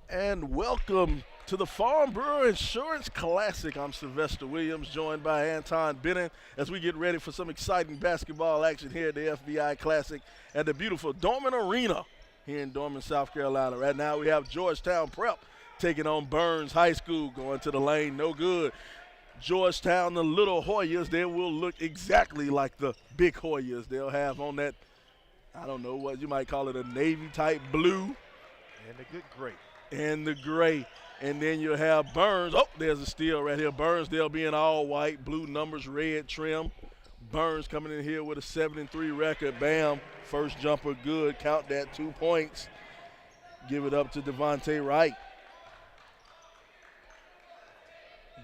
And welcome to the Farm Brewer Insurance Classic. I'm Sylvester Williams, joined by Anton Bennett as we get ready for some exciting basketball action here at the FBI Classic at the beautiful Dorman Arena here in Dorman, South Carolina. Right now we have Georgetown Prep taking on Byrnes High School, going to the lane, no good. Georgetown, the little Hoyas, they will look exactly like the big Hoyas. They'll have on that, I don't know what you might call it, a navy type blue. And a good gray. And the gray. And then you'll have Byrnes. Oh, there's a steal right here. Byrnes, they'll be in all white, blue numbers, red trim. Byrnes coming in here with a 7-3 record. Bam. First jumper good. Count that, 2 points. Give it up to Devontae Wright.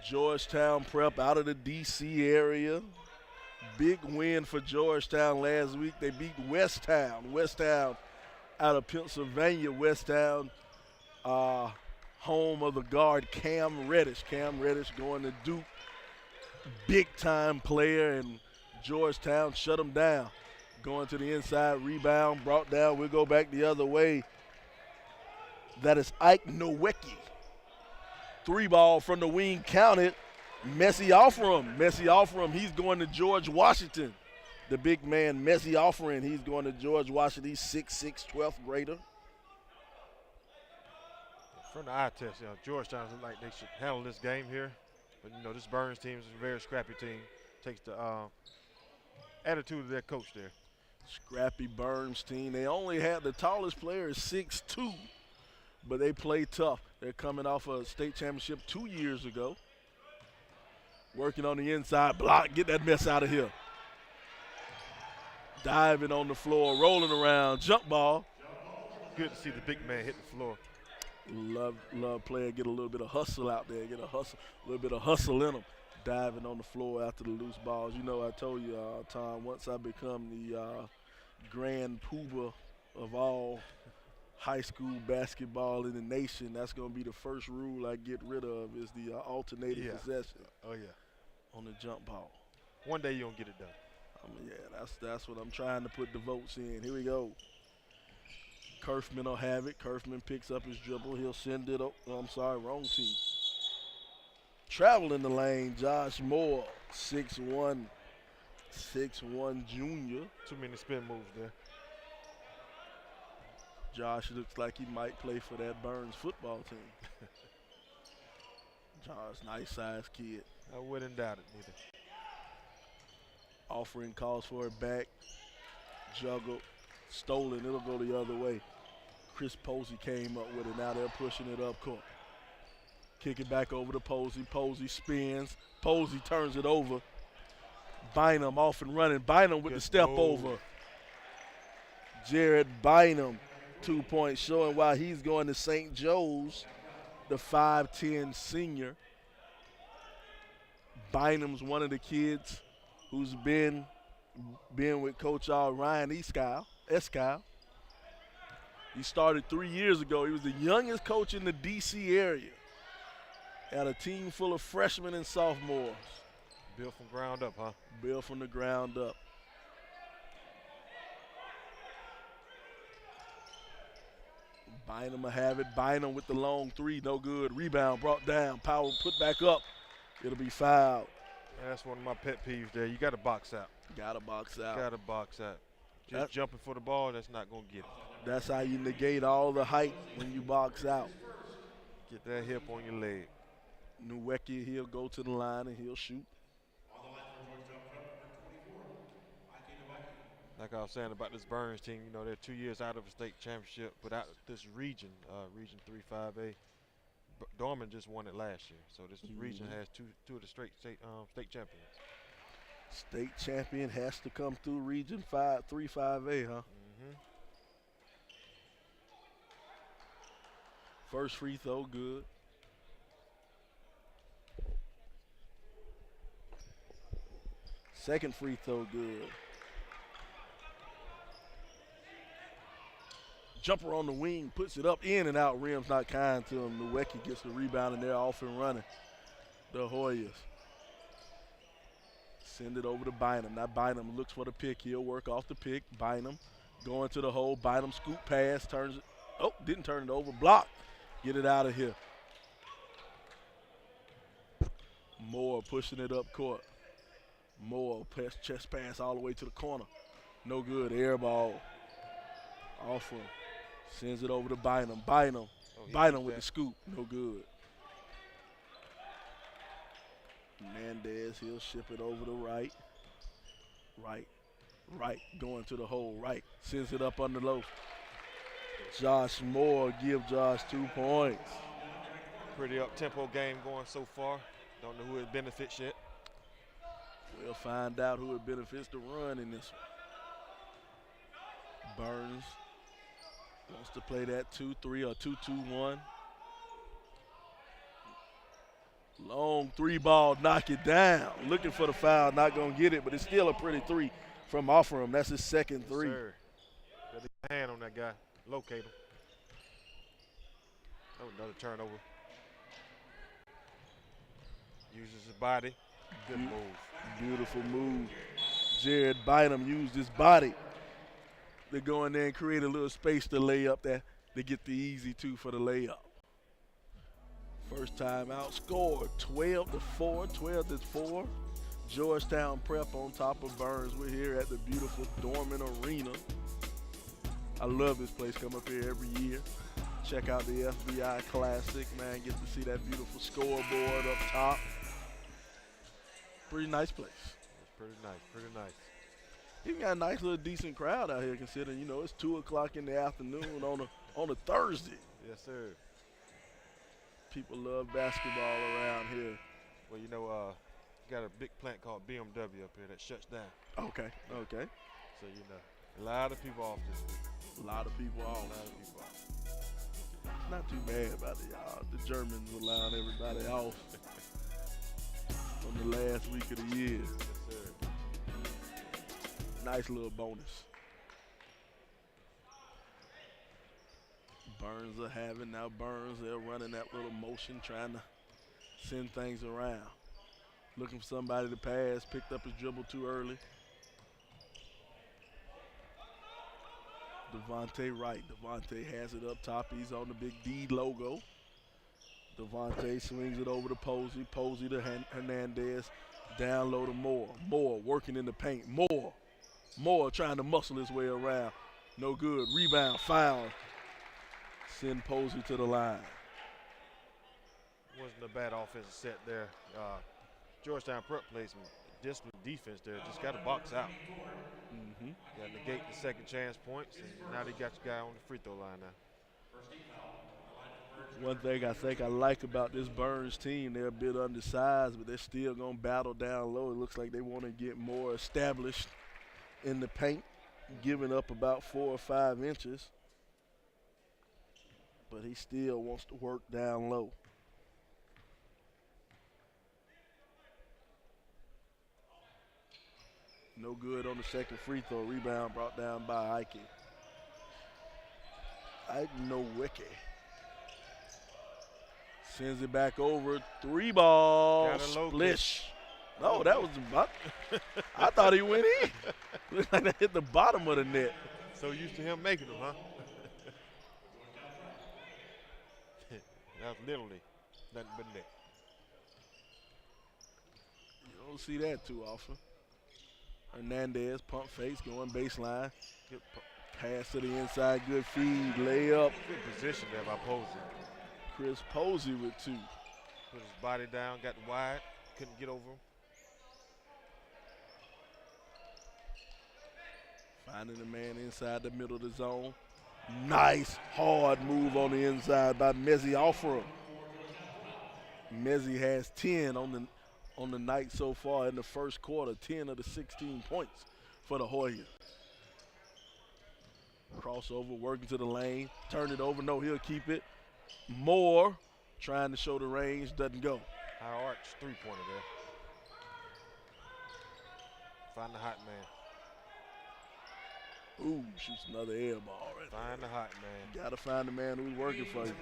Georgetown Prep out of the D.C. area. Big win for Georgetown last week. They beat Westtown. Westtown out of Pennsylvania. Westtown, home of the guard Cam Reddish. Cam Reddish going to Duke. Big time player, and Georgetown shut him down. Going to the inside, rebound, brought down. We'll go back the other way. That is Ike Nowicki. 3-ball from the wing, counted. Messi Offram. Messi Offram, he's going to George Washington. The big man, Messi Offram, he's going to George Washington. He's 6'6", 12th grader. From the eye test, Georgetown look like they should handle this game here. But, this Byrnes team is a very scrappy team. Takes the attitude of their coach there. Scrappy Byrnes team. They only had the tallest player is 6'2", but they play tough. They're coming off a state championship 2 years ago. Working on the inside block. Get that mess out of here. Diving on the floor, rolling around, jump ball. Good to see the big man hit the floor. Love player get a little bit of hustle out there, get a little bit of hustle in them. Diving on the floor after the loose balls. I told you, Tom, once I become the grand poobah of all high school basketball in the nation, that's going to be the first rule I get rid of is the alternating possession. Oh, yeah. On the jump ball. One day you're going to get it done. That's what I'm trying to put the votes in. Here we go. Kerfman will have it. Kerfman picks up his dribble. He'll send it up. Oh, I'm sorry, wrong team. Traveling the lane, Josh Moore, 6'1", junior. Too many spin moves there. Josh looks like he might play for that Byrnes football team. Josh, nice-sized kid. I wouldn't doubt it neither. Offering calls for it back. Juggle. Stolen. It'll go the other way. Chris Posey came up with it. Now they're pushing it up court. Kick it back over to Posey. Posey spins. Posey turns it over. Bynum off and running. Bynum with the step over. Jared Bynum, 2 points, showing why he's going to St. Joe's, the 5'10" senior. Bynum's one of the kids who's been with Coach Ryan Escal. He started 3 years ago. He was the youngest coach in the D.C. area. Had a team full of freshmen and sophomores. Built from ground up, huh? Built from the ground up. Bynum will have it. Bynum with the long three, no good. Rebound brought down. Powell put back up. It'll be fouled. Yeah, that's one of my pet peeves there. You got to box out. Got to box out. Got to box out. Just jumping for the ball, that's not going to get it. That's how you negate all the height when you box out. Get that hip on your leg. Nowicki, he'll go to the line and he'll shoot. Like I was saying about this Byrnes team, they're 2 years out of a state championship, but out this region, Region 3-5A, Dorman just won it last year. So this region has two of the state champions. State champion has to come through Region 3-5A, huh? Mm-hmm. First free throw, good. Second free throw, good. Jumper on the wing, puts it up, in and out. Rim's not kind to him. Nowicki gets the rebound, and they're off and running. The Hoyas. Send it over to Bynum. Now Bynum looks for the pick. He'll work off the pick. Bynum going to the hole. Bynum scoop pass, turns it. Oh, didn't turn it over. Blocked. Get it out of here. Moore pushing it up court. Moore chest pass all the way to the corner. No good. Air ball. Off him. Sends it over to Bynum. Bynum. Bynum with the scoop. No good. Mendez, he'll ship it over to right. Right. Going to the hole. Right. Sends it up under low. Josh Moore give Josh 2 points. Pretty up-tempo game going so far. Don't know who it benefits yet. We'll find out who it benefits to run in this one. Byrnes wants to play that 2-3 or 2-2-1. Long 3-ball, knock it down. Looking for the foul, not going to get it, but it's still a pretty 3 from off of him. That's his second 3. Yes, sir. Got a hand on that guy. Locate him. Oh, another turnover. Uses his body. Good move. Beautiful move. Jared Bynum used his body to go in there and create a little space to lay up there to get the easy 2 for the layup. First time out, scored 12-4, 12-4. Georgetown Prep on top of Byrnes. We're here at the beautiful Dorman Arena. I love this place. Come up here every year. Check out the FBI Classic, man. Get to see that beautiful scoreboard up top. Pretty nice place. It's pretty nice. Even got a nice little decent crowd out here considering, you know, it's 2 o'clock in the afternoon on a Thursday. Yes, sir. People love basketball around here. Well, you know, got a big plant called BMW up here that shuts down. Okay. So, you know, a lot of people off this week. A lot of people off. Not too bad about it, y'all. The Germans allowing everybody off on the last week of the year. Yes, sir. Nice little bonus. Byrnes are having now Byrnes. They're running that little motion, trying to send things around. Looking for somebody to pass. Picked up his dribble too early. Devontae Wright. Devontae has it up top. He's on the big D logo. Devontae swings it over to Posey. Posey to Hernandez. Down low to Moore. Moore working in the paint. Moore trying to muscle his way around. No good. Rebound. Foul. Send Posey to the line. Wasn't a bad offensive set there. Georgetown Prep played some disciplined defense there. Just got to box out. Mm-hmm. Got to negate the second chance points, and now they got your guy on the free throw line now. One thing I think I like about this Byrnes team, they're a bit undersized, but they're still going to battle down low. It looks like they want to get more established in the paint, giving up about 4 or 5 inches. But he still wants to work down low. No good on the second free throw. Rebound brought down by Ike. Ike Nowicki. Sends it back over. 3-ball. Splish. No, that was about. I thought he went in. Looked like that hit the bottom of the net. So used to him making them, huh? That was literally nothing but net. You don't see that too often. Hernandez, pump face, going baseline. Good pass to the inside, good feed, layup. Good position there by Posey. Chris Posey with 2. Put his body down, got wide, couldn't get over him. Finding the man inside the middle of the zone. Nice, hard move on the inside by Mezzi Alfaro. Mezzi has 10 on the night so far in the first quarter, 10 of the 16 points for the Hoyas. Crossover, working to the lane, turn it over. No, he'll keep it. Moore trying to show the range, doesn't go. High arch three-pointer there. Find the hot man. Ooh, shoots another air ball right there. Find the hot man. Gotta find the man who's working for you.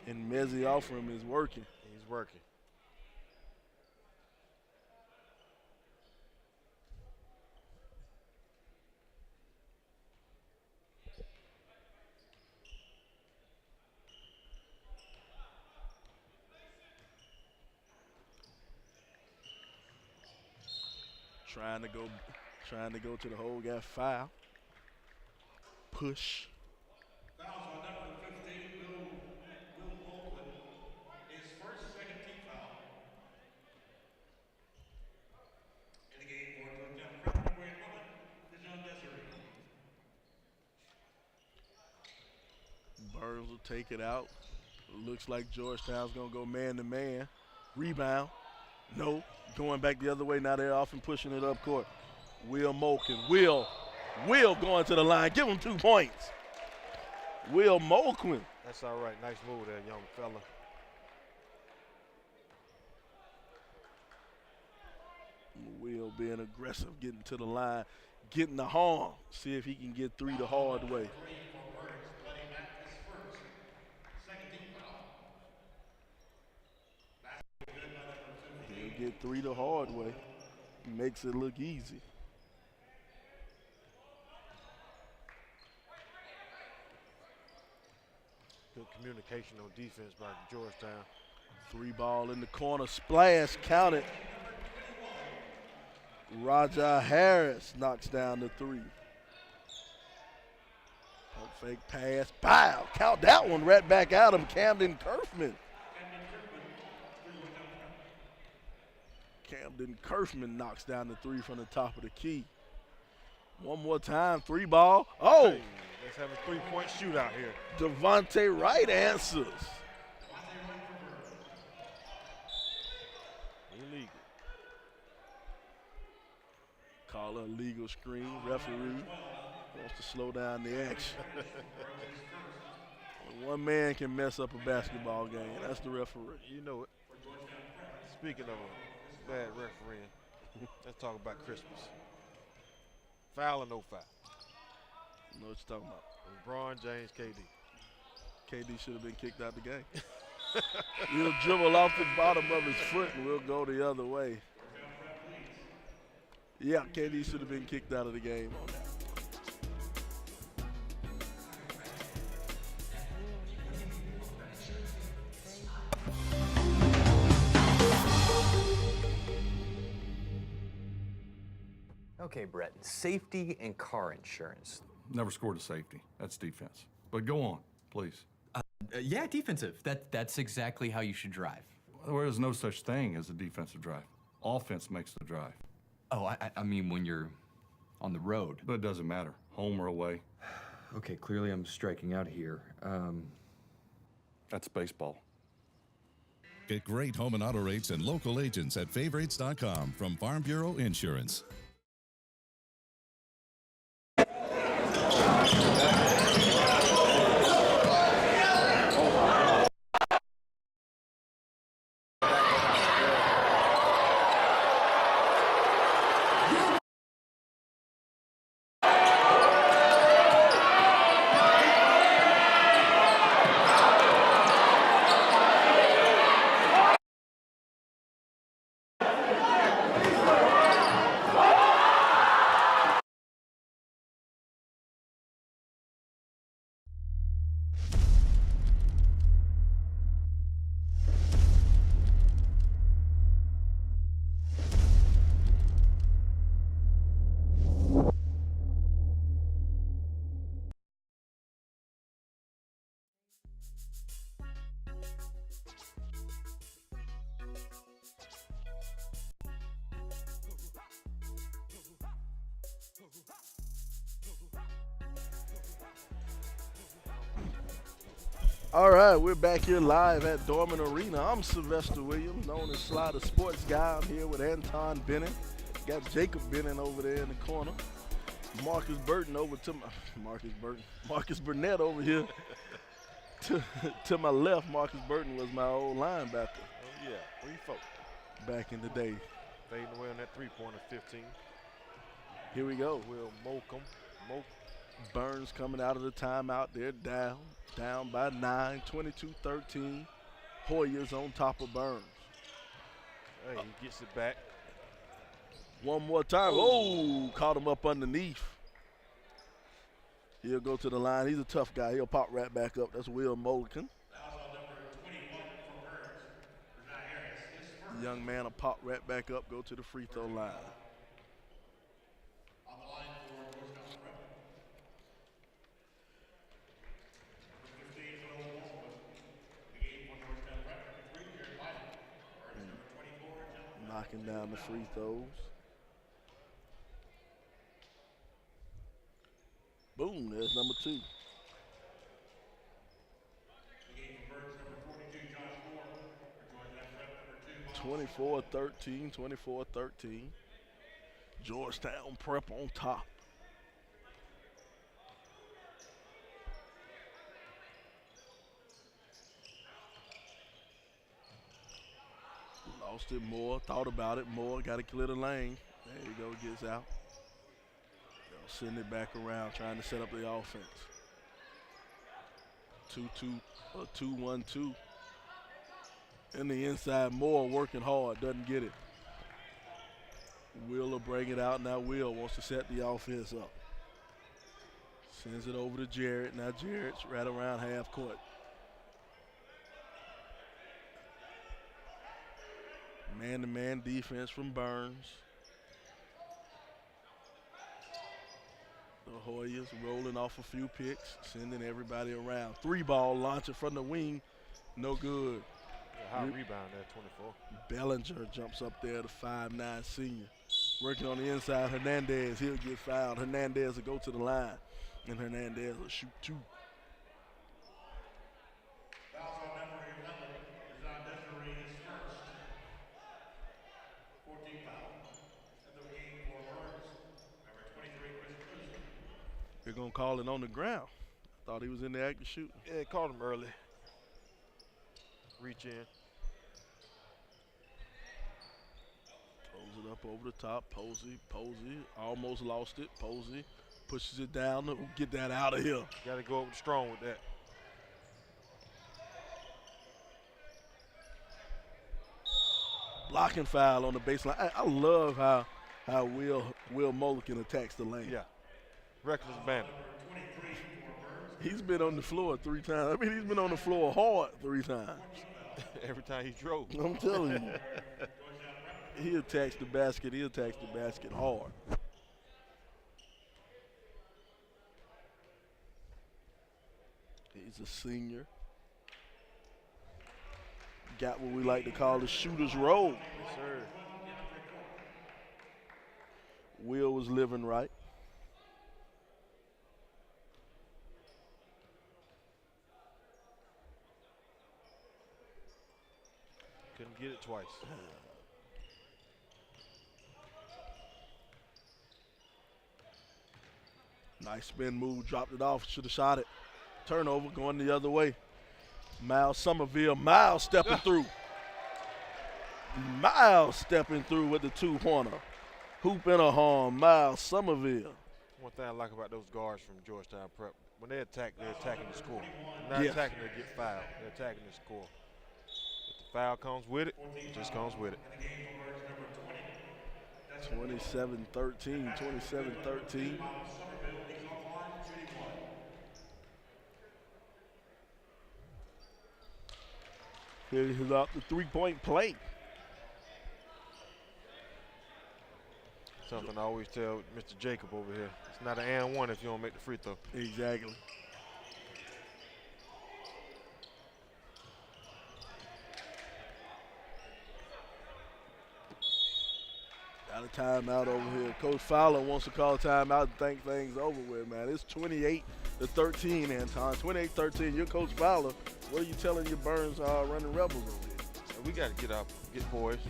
And Mezzi Alfaro is working. He's working. Trying to go to the hole, got foul. Push. Fouls on number 15, Will Oakland. His first second team foul. In the game for Georgetown Prep, wearing 11 is John Desiree. Byrnes will take it out. Looks like Georgetown's going to go man-to-man. Rebound. No. Going back the other way. Now they're off and pushing it up court. Will Molken. Will going to the line. Give him 2 points. Will Molken. That's all right. Nice move there, young fella. Will being aggressive, getting to the line, getting the harm. See if he can get 3 the hard way. He'll get 3 the hard way. Makes it look easy. Good communication on defense by Georgetown. 3 ball in the corner. Splash, count it. Raja Harris knocks down the 3. Pump fake pass. Pow! Count that one right back at him. Camden Kerfman knocks down the 3 from the top of the key. One more time. 3 ball. Oh! Hey, let's have a 3-point shootout here. Devontae Wright answers. Illegal. Call a legal screen. Referee wants to slow down the action. One man can mess up a basketball game. That's the referee. You know it. Speaking of a bad refereeing, let's talk about Christmas. Foul or no foul? You know what you're talking about. LeBron James, KD. KD should have been kicked out the game. He'll dribble off the bottom of his foot and we'll go the other way. Yeah, KD should have been kicked out of the game on that. Okay, Brett, safety and car insurance. Never scored a safety. That's defense. But go on, please. Yeah, defensive. That's exactly how you should drive. There is no such thing as a defensive drive. Offense makes the drive. Oh, I mean when you're on the road. But it doesn't matter, home or away. Okay, clearly I'm striking out here. That's baseball. Get great home and auto rates and local agents at favorites.com from Farm Bureau Insurance. All right, we're back here live at Dorman Arena. I'm Sylvester Williams, known as Sly the Sports Guy. I'm here with Anton Bennett. Got Jacob Bennett over there in the corner. Marcus Burnett over here. To my left, Marcus Burton was my old linebacker. Oh, yeah. 3-4. Back in the day. Fading away on that 3-pointer, 15. Here we go. Will Molcom. Byrnes coming out of the timeout. They're down by 9, 22-13. Hoyer's on top of Byrnes. Hey, he gets it back. One more time. Oh, caught him up underneath. He'll go to the line. He's a tough guy. He'll pop right back up. That's Will Mulligan. Young man will pop right back up, go to the free throw line. knocking down the free throws. Boom, there's number 2. The game for Byrnes, number 42, Josh Moore. For Georgetown Prep, number 2, 24-13. Georgetown Prep on top. Lost it more, thought about it more, got to clear the lane. There you go, gets out. They'll send it back around, trying to set up the offense. 2-1-2. In the inside, Moore working hard, doesn't get it. Will will bring it out. Now Will wants to set the offense up. Sends it over to Jarrett. Now Jarrett's right around half court. Man-to-man defense from Byrnes. The Hoyas rolling off a few picks, sending everybody around. 3-ball launcher from the wing, no good. High rebound there, 24. Bellinger jumps up there, the 5'9" senior. Working on the inside, Hernandez, he'll get fouled. Hernandez will go to the line, and Hernandez will shoot 2. Foul on number 11 is on Desiree, his first. 14 foul. End of game for Byrnes. Number 23, Chris Cruz. They're going to call it on the ground. I thought he was in the act of shooting. Yeah, called him early. Reach in. Throws it up over the top. Posey almost lost it. Posey pushes it down. Get that out of here. Got to go up strong with that. Blocking foul on the baseline. I love how Will Mulligan attacks the lane. Yeah. Reckless abandon. He's been on the floor 3 times. I mean, he's been on the floor hard 3 times. Every time he drove. I'm telling you. He attacks the basket. He attacks the basket hard. He's a senior. Got what we like to call the shooter's roll. Yes, sir. Will was living right. Couldn't get it twice. Nice spin move, dropped it off, should have shot it. Turnover going the other way. Miles Somerville, Miles stepping through. Miles stepping through with the 2-pointer. Hoop and a harm, Miles Somerville. One thing I like about those guards from Georgetown Prep, when they attack, they're attacking the score. They're not Yes. attacking to get fouled. They're attacking the score. If the foul comes with it, it just comes with it. 27-13, 27-13. Here's out the 3-point play. Something I always tell Mr. Jacob over here. It's not an and one if you don't make the free throw. Exactly. Got a timeout over here. Coach Fowler wants to call a timeout and think things over with, man. It's 28-13, Anton. 28-13. You're Coach Fowler. What are you telling your Byrnes running Rebels over here? We got to get poised.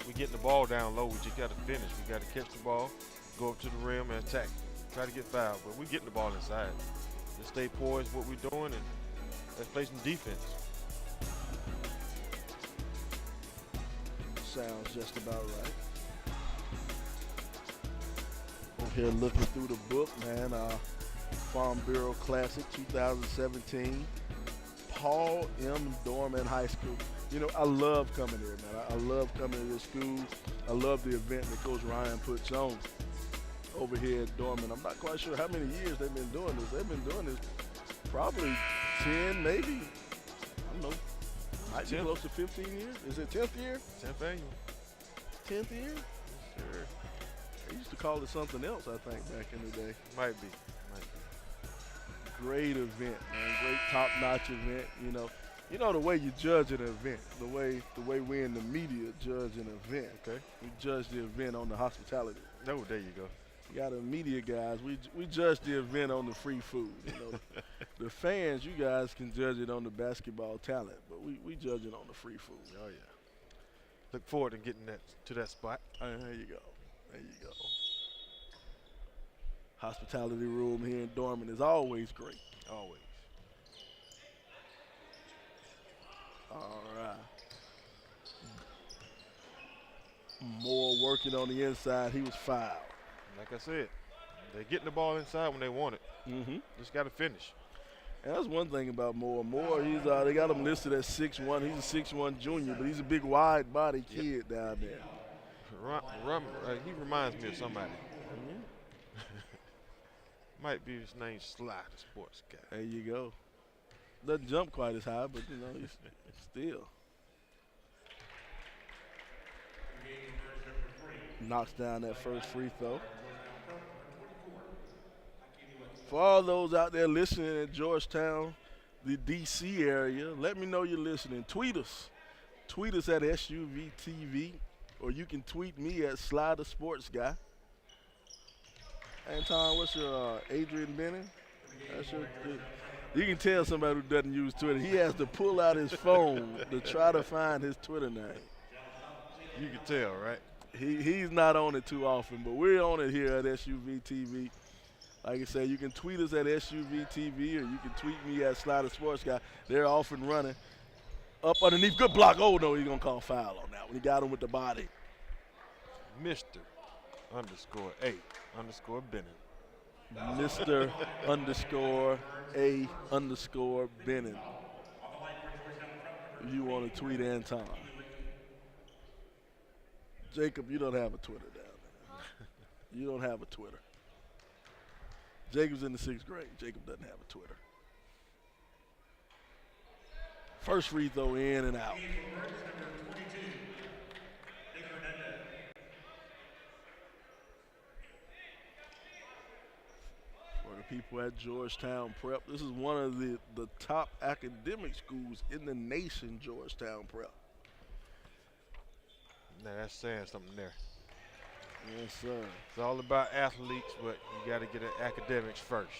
We getting the ball down low. We just got to finish. We got to catch the ball, go up to the rim and attack. Try to get fouled, but we getting the ball inside. Just stay poised, what we're doing, and let's play some defense. Sounds just about right. Over here looking through the book, man. Farm Bureau Classic 2017. Paul M. Dorman High School. You know, I love coming here, man. I love coming to this school. I love the event that Coach Ryan puts on over here at Dorman. I'm not quite sure how many years they've been doing this. They've been doing this probably 10, maybe. I don't know. Might be close to 15 years. Is it 10th year? 10th annual. 10th year? Sure. They used to call it something else, I think, back in the day. Might be. Great event, man. Great top-notch event. You know, You know the way you judge an event, the way we in the media judge an event. Okay. We judge the event on the hospitality. No, there you go. You got the media guys. We judge the event on the free food. You know, the fans, you guys can judge it on the basketball talent, but we judge it on the free food. Oh yeah. Look forward to getting to that spot. There you go. There you go. Hospitality room here in Dorman is always great. Always. All right. Moore working on the inside. He was fouled. Like I said, they're getting the ball inside when they want it. Mm-hmm. Just got to finish. And that's one thing about Moore. Moore, he's they got him listed as 6'1". He's a 6'1" junior, but he's a big, wide-body kid down there. He reminds me of somebody. Might be his name Sly, the sports guy. There you go. Doesn't jump quite as high, but, you know, he's still. Knocks down that first free throw. For all those out there listening in Georgetown, the D.C. area, let me know you're listening. Tweet us. Tweet us at SUVTV, or you can tweet me at Sly the Sports Guy. Anton, what's your Adrian Benning? That's you can tell somebody who doesn't use Twitter. He has to pull out his phone to try to find his Twitter name. You can tell, right? He's not on it too often, but we're on it here at SUVTV. Like I said, you can tweet us at SUVTV, or you can tweet me at Sly the Sports Guy. They're off and running. Up underneath, good block. Oh, no, he's going to call foul on that one. He got him with the body. Mr. _ A_ Bennett. Mr. _A_ Bennett. You want to tweet Anton. Jacob, you don't have a Twitter down there. You don't have a Twitter. Jacob's in the 6th grade. Jacob doesn't have a Twitter. First free throw in and out. For the people at Georgetown Prep, this is one of the top academic schools in the nation, Georgetown Prep. Now that's saying something there. Yes, sir. It's all about athletes, but you got to get at academics first.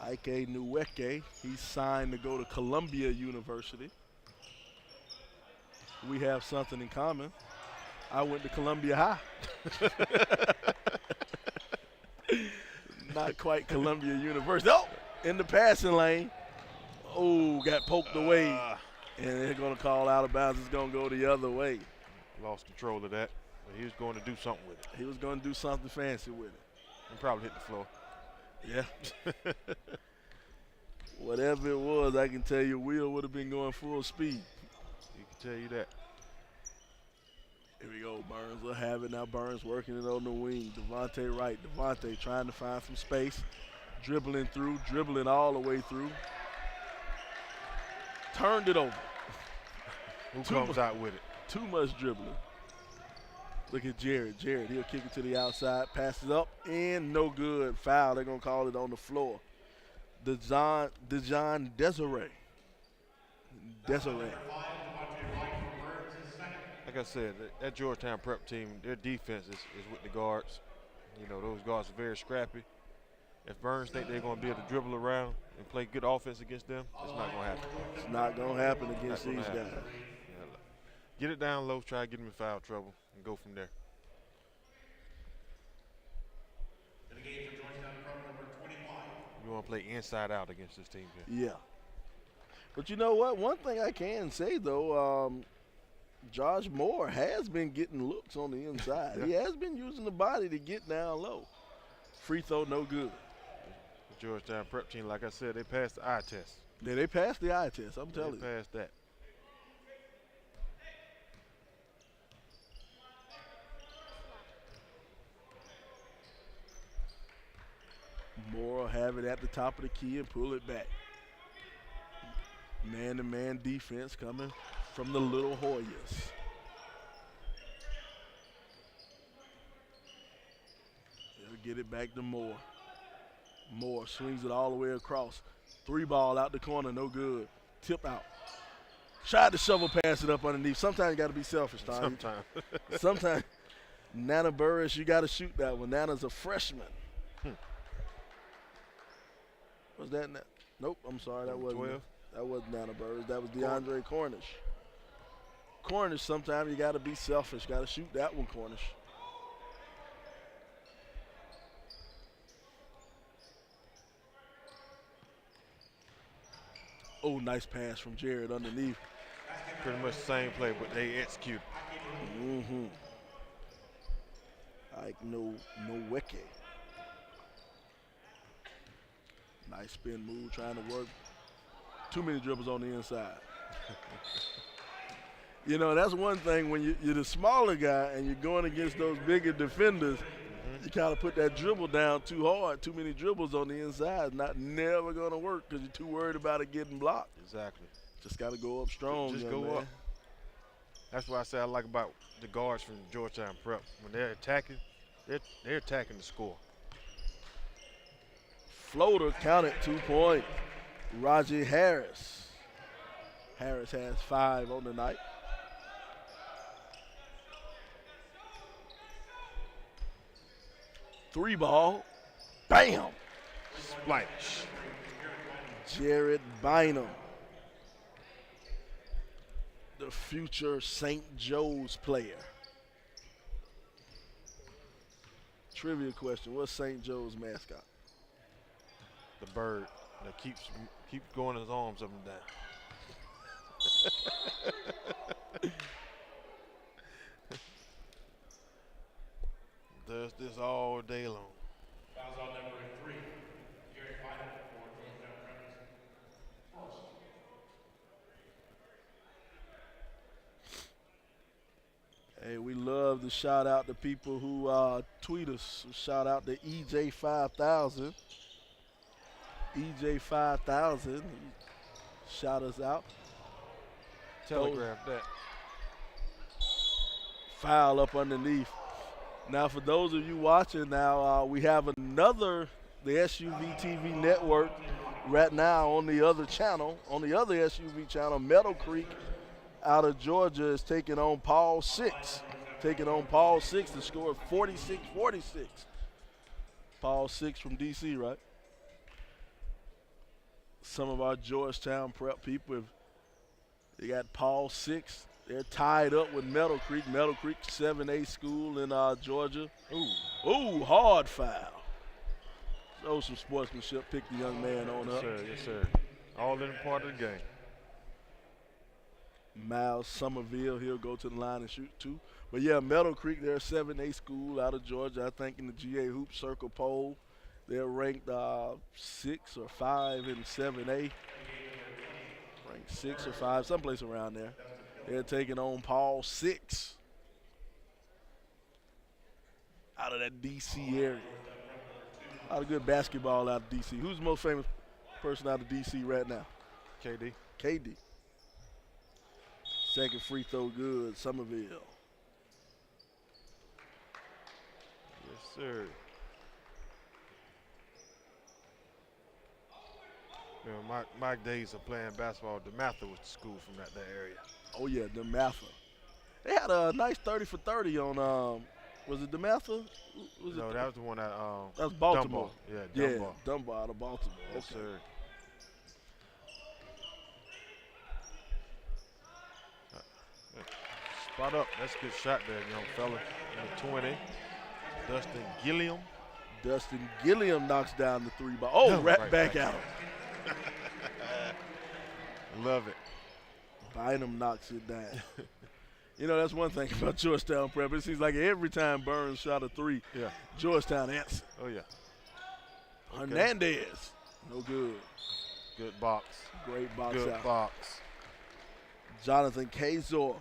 Ike Nweke, he's signed to go to Columbia University. We have something in common. I went to Columbia High. Not quite Columbia University. Oh, in the passing lane. Oh, got poked away. And they're going to call out of bounds. It's going to go the other way. Lost control of that, but he was going to do something with it. He was going to do something fancy with it. And probably hit the floor. Yeah. Whatever it was, I can tell you, Will would have been going full speed. He can tell you that. Here we go. Byrnes will have it now. Byrnes working it on the wing. Devontae Wright. Devontae trying to find some space. Dribbling through, dribbling all the way through. Turned it over. Who comes out with it? Too much dribbling. Look at Jared. Jared, he'll kick it to the outside. Passes up and no good. Foul. They're going to call it on the floor. Dejon Desiree. Like I said, that Georgetown Prep team, their defense is with the guards. You know, those guards are very scrappy. If Byrnes think they're going to be able to dribble around and play good offense against them, it's not going to happen. It's not going to happen against these guys. Yeah, get it down low, try to get them in foul trouble, and go from there. In the game for Georgetown, number 25. You want to play inside out against this team here. Yeah. But you know what? One thing I can say, though, Josh Moore has been getting looks on the inside. Yeah. He has been using the body to get down low. Free throw, no good. The Georgetown Prep team, like I said, they passed the eye test. Yeah, they passed the eye test, I'm telling you. They passed that. Moore will have it at the top of the key and pull it back. Man-to-man defense coming from the Little Hoyas. They'll get it back to Moore. Moore swings it all the way across. 3 ball out the corner, no good. Tip out. Tried to shovel pass it up underneath. Sometimes you got to be selfish, Tom. Sometimes. Sometimes. Nana Burris, you got to shoot that one. Nana's a freshman. Was that? Nope, I'm sorry. That wasn't. 12. That wasn't Nana Burris. That was DeAndre Cornish. Cornish, sometimes you got to be selfish. Got to shoot that one, Cornish. Oh, nice pass from Jared underneath. Pretty much the same play, but they executed. Mm-hmm. Like no wicket. Nice spin move, trying to work. Too many dribbles on the inside. You know, that's one thing when you're the smaller guy and you're going against those bigger defenders, you kind of put that dribble down too hard. Too many dribbles on the inside, never going to work because you're too worried about it getting blocked. Exactly. Just got to go up strong. Just young go man. up. That's what I say I like about the guards from Georgetown Prep. When they're attacking, they're attacking the score. Floater counted 2 point. Raji Harris. Harris has 5 on the night. Three ball. Bam! Splash. Jared Bynum. The future St. Joe's player. Trivia question, what's St. Joe's mascot? The bird that keeps going his arms up and down. Does this all day long. Fouls on number 3. Jared Bynum for Georgetown Predators. First. Hey, we love to shout out the people who tweet us. Shout out to EJ5000. EJ5000, shout us out. Telegraph that. Foul up underneath. Now, for those of you watching now, we have another, the SUV TV network right now on the other channel, on the other SUV channel. Meadow Creek out of Georgia is taking on Paul 6. Taking on Paul 6 to score 46-46. Paul 6 from D.C., right? Some of our Georgetown Prep people, they got Paul 6. They're tied up with Meadow Creek. Meadow Creek 7A school in Georgia. Ooh, hard foul. Show some sportsmanship. Pick the young man on up. Yes, sir. All in part of the game. Miles Somerville, he'll go to the line and shoot 2. But yeah, Meadow Creek, they're a 7A school out of Georgia. I think in the GA Hoop Circle poll, they're ranked 6 or 5 in 7A. Ranked 6 or 5, someplace around there. They're taking on Paul 6 out of that D.C. area. A lot of good basketball out of D.C. Who's the most famous person out of D.C. right now? KD. KD. Second free throw good, Somerville. Yes, sir. You know, my days of playing basketball, DeMatha was the school from that area. Oh yeah, DeMatha. They had a nice 30 for 30 on. Was it DeMatha? No, that was the one at that was Baltimore. Dunbar. Yeah, Dunbar. Dunbar out of Baltimore. Yes, Okay. sir. Spot up. That's a good shot there, young fella. Number 20, Dustin Gilliam. Dustin Gilliam knocks down the 3 ball. Oh, right back out. Love it. Bynum knocks it down. You know, that's one thing about Georgetown Prep. It seems like every time Byrnes shot a 3, Yeah. Georgetown answered. Oh, yeah. Hernandez, no good. Good box. Great box Good out. box. Jonathan Kazor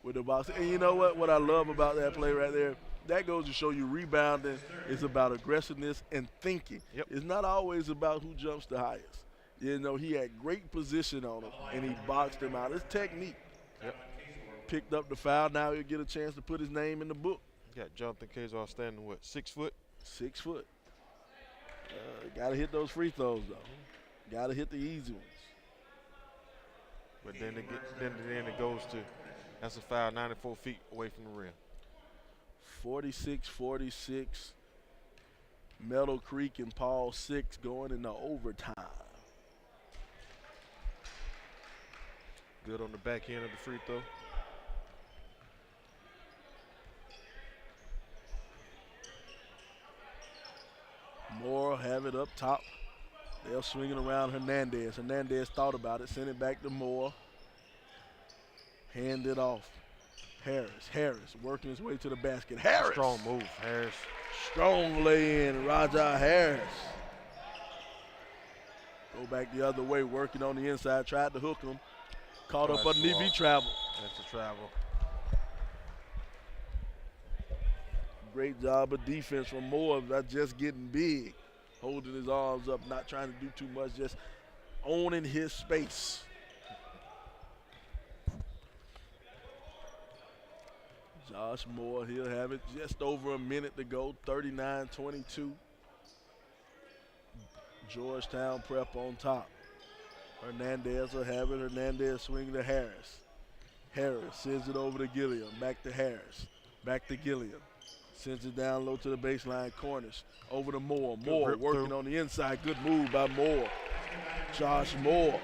with the box. And you know what I love about that play right there? That goes to show you rebounding is about aggressiveness and thinking. Yep. It's not always about who jumps the highest. You know, he had great position on him, and he boxed him out. It's technique. Yep. Picked up the foul. Now he'll get a chance to put his name in the book. You got Jonathan Kazar standing, what, 6 foot? 6 foot. Got to hit those free throws, though. Got to hit the easy ones. But then it goes to, that's a foul 94 feet away from the rim. 46-46. Meadow Creek and Paul 6 going into overtime. Good on the back end of the free throw. Moore have it up top. They're swinging around Hernandez. Hernandez thought about it, sent it back to Moore. Hand it off. Harris working his way to the basket. Harris! Strong move, Harris. Strong lay in, Raja Harris. Go back the other way, working on the inside, tried to hook him. Caught up underneath, he traveled. That's a travel. Great job of defense from Moore, not just getting big. Holding his arms up, not trying to do too much, just owning his space. Josh Moore, he'll have it just over a minute to go, 39-22. Georgetown Prep on top. Hernandez will have it. Hernandez swing to Harris. Harris sends it over to Gilliam. Back to Harris. Back to Gilliam. Sends it down low to the baseline. Corners. Over to Moore. Moore working on the inside. Good move by Moore. Josh Moore.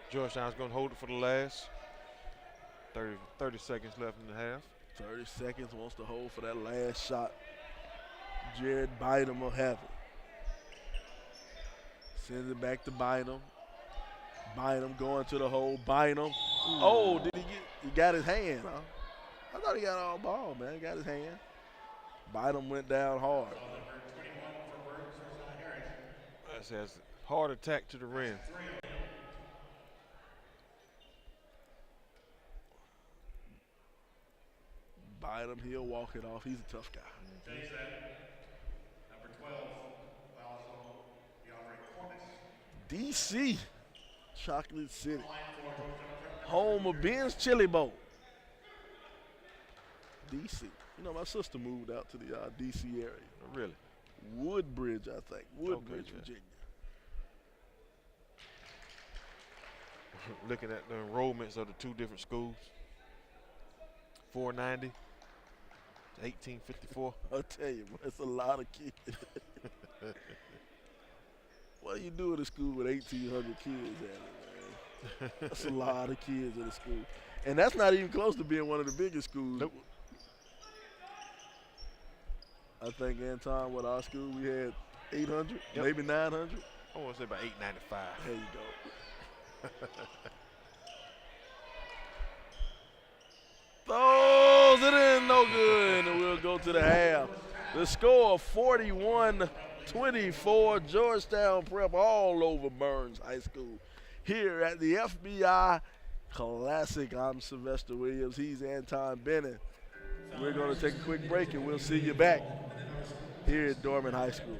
Georgetown's going to hold it for the last 30 seconds left in the half. 30 seconds, wants to hold for that last shot. Jared Bynum will have it. Sends it back to Bynum. Bynum going to the hole. Bynum. Oh, did he got his hand, huh? I thought he got all ball, man. He got his hand. Bynum went down hard. That says hard attack to the rim. Bynum, he'll walk it off. He's a tough guy. Change that. Number 12, fouls on the Cornish. DC, Chocolate City, home of Ben's Chili Bowl. DC. You know, my sister moved out to the DC area. Really? Woodbridge, I think. Woodbridge, Okay, Virginia. Looking at the enrollments of the two different schools. 490. 1854. I'll tell you, it's a lot of kids. What do you do at a school with 1,800 kids at it, man? That's a lot of kids at a school. And that's not even close to being one of the biggest schools. Nope. I think, Anton, with our school, we had 800, Yep. maybe 900. I want to say about 895. There you go. Throws it in, no good, and we'll go to the half. The score 41-24, Georgetown Prep all over Byrnes High School. Here at the FBI Classic, I'm Sylvester Williams. He's Anton Bennett. We're going to take a quick break, and we'll see you back here at Dorman High School.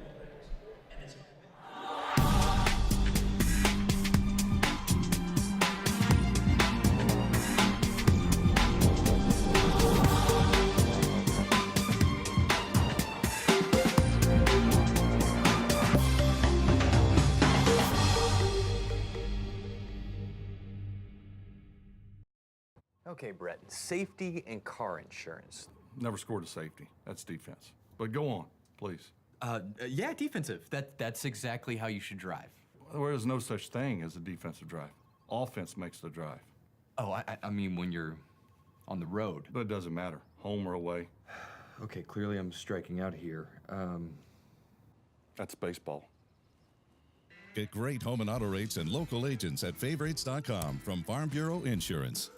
Okay, Brett, safety and car insurance. Never scored a safety. That's defense. But go on, please. Yeah, defensive. That's exactly how you should drive. There is no such thing as a defensive drive. Offense makes the drive. Oh, I mean when you're on the road. But it doesn't matter, home or away. Okay, clearly I'm striking out here. That's baseball. Get great home and auto rates and local agents at favorites.com from Farm Bureau Insurance.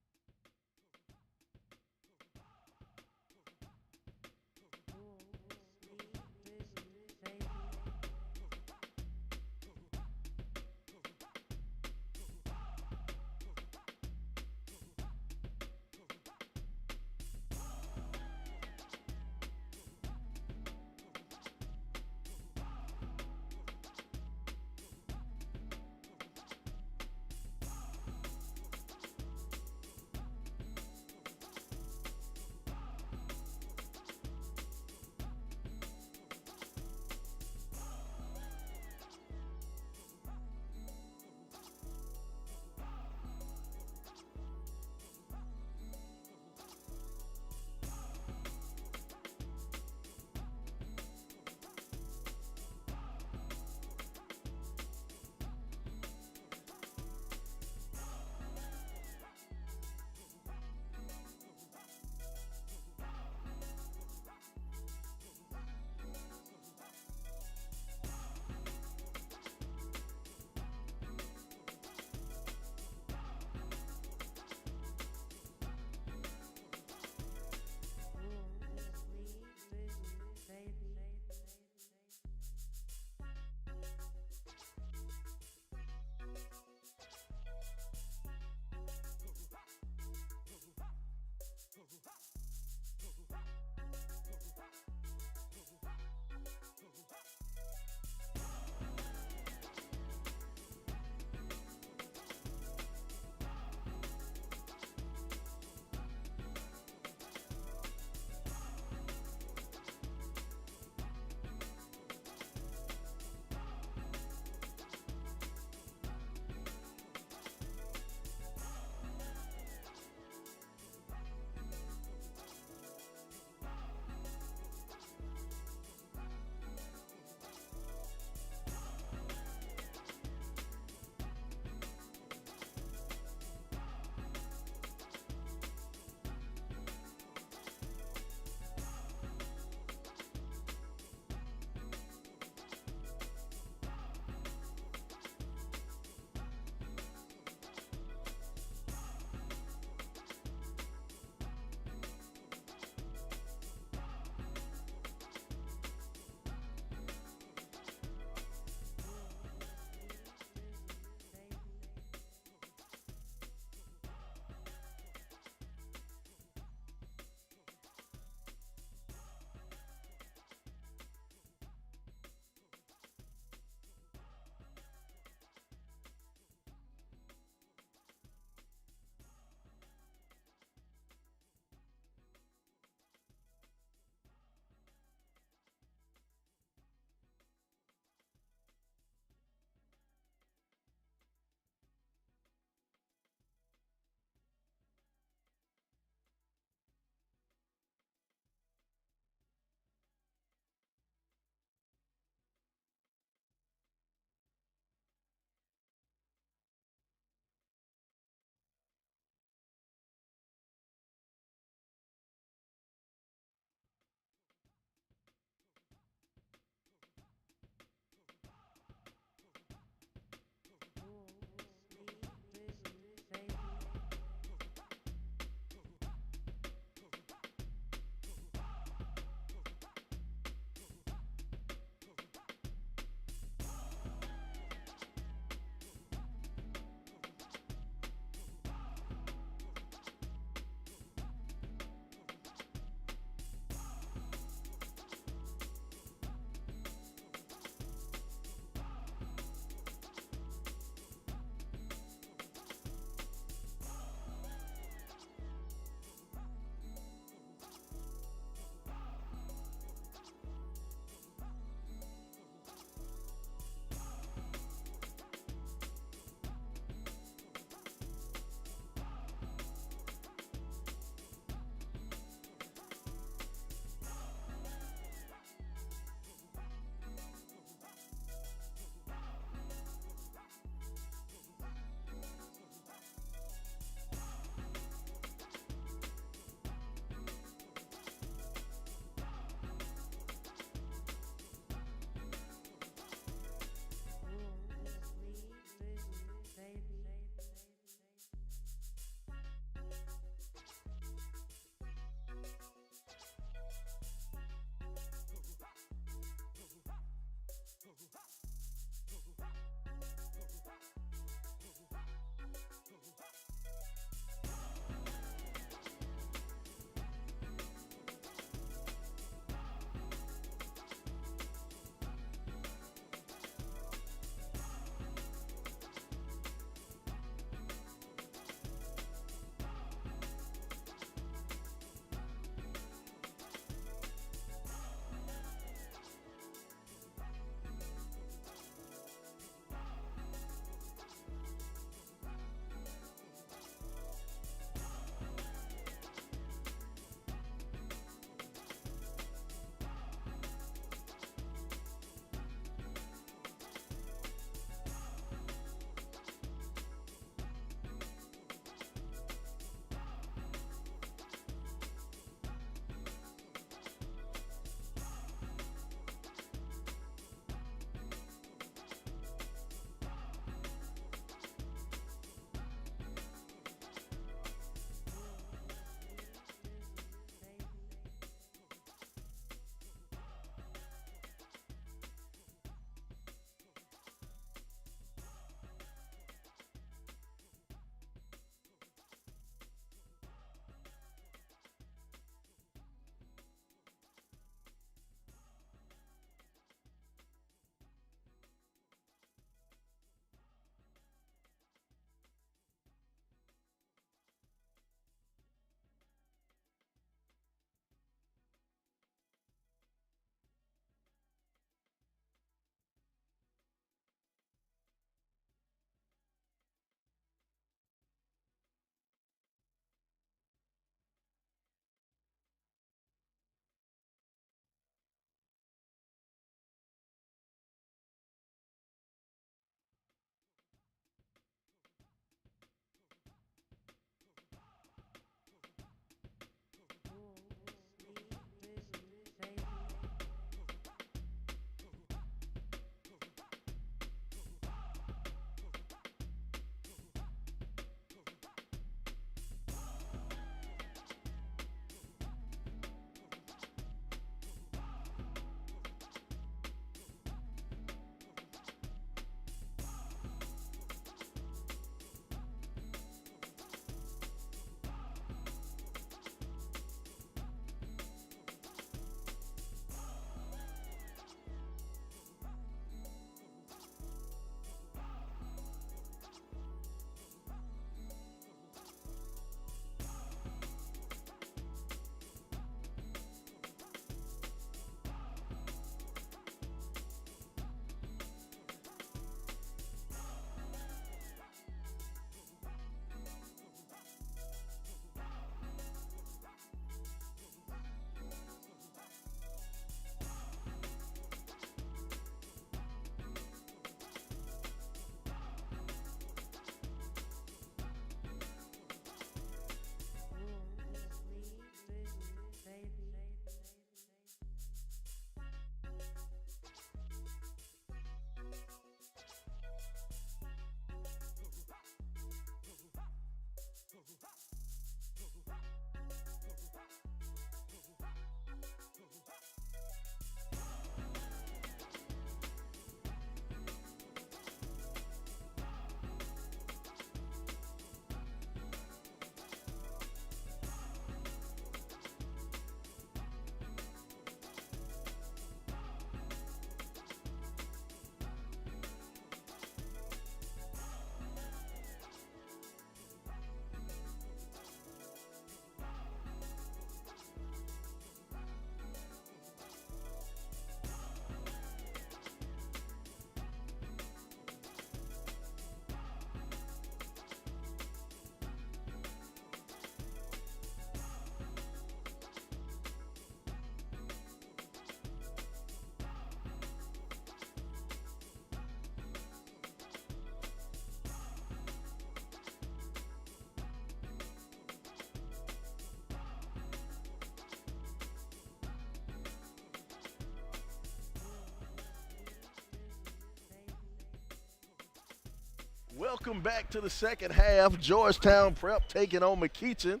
Welcome back to the second half. Georgetown Prep taking on McKeachin.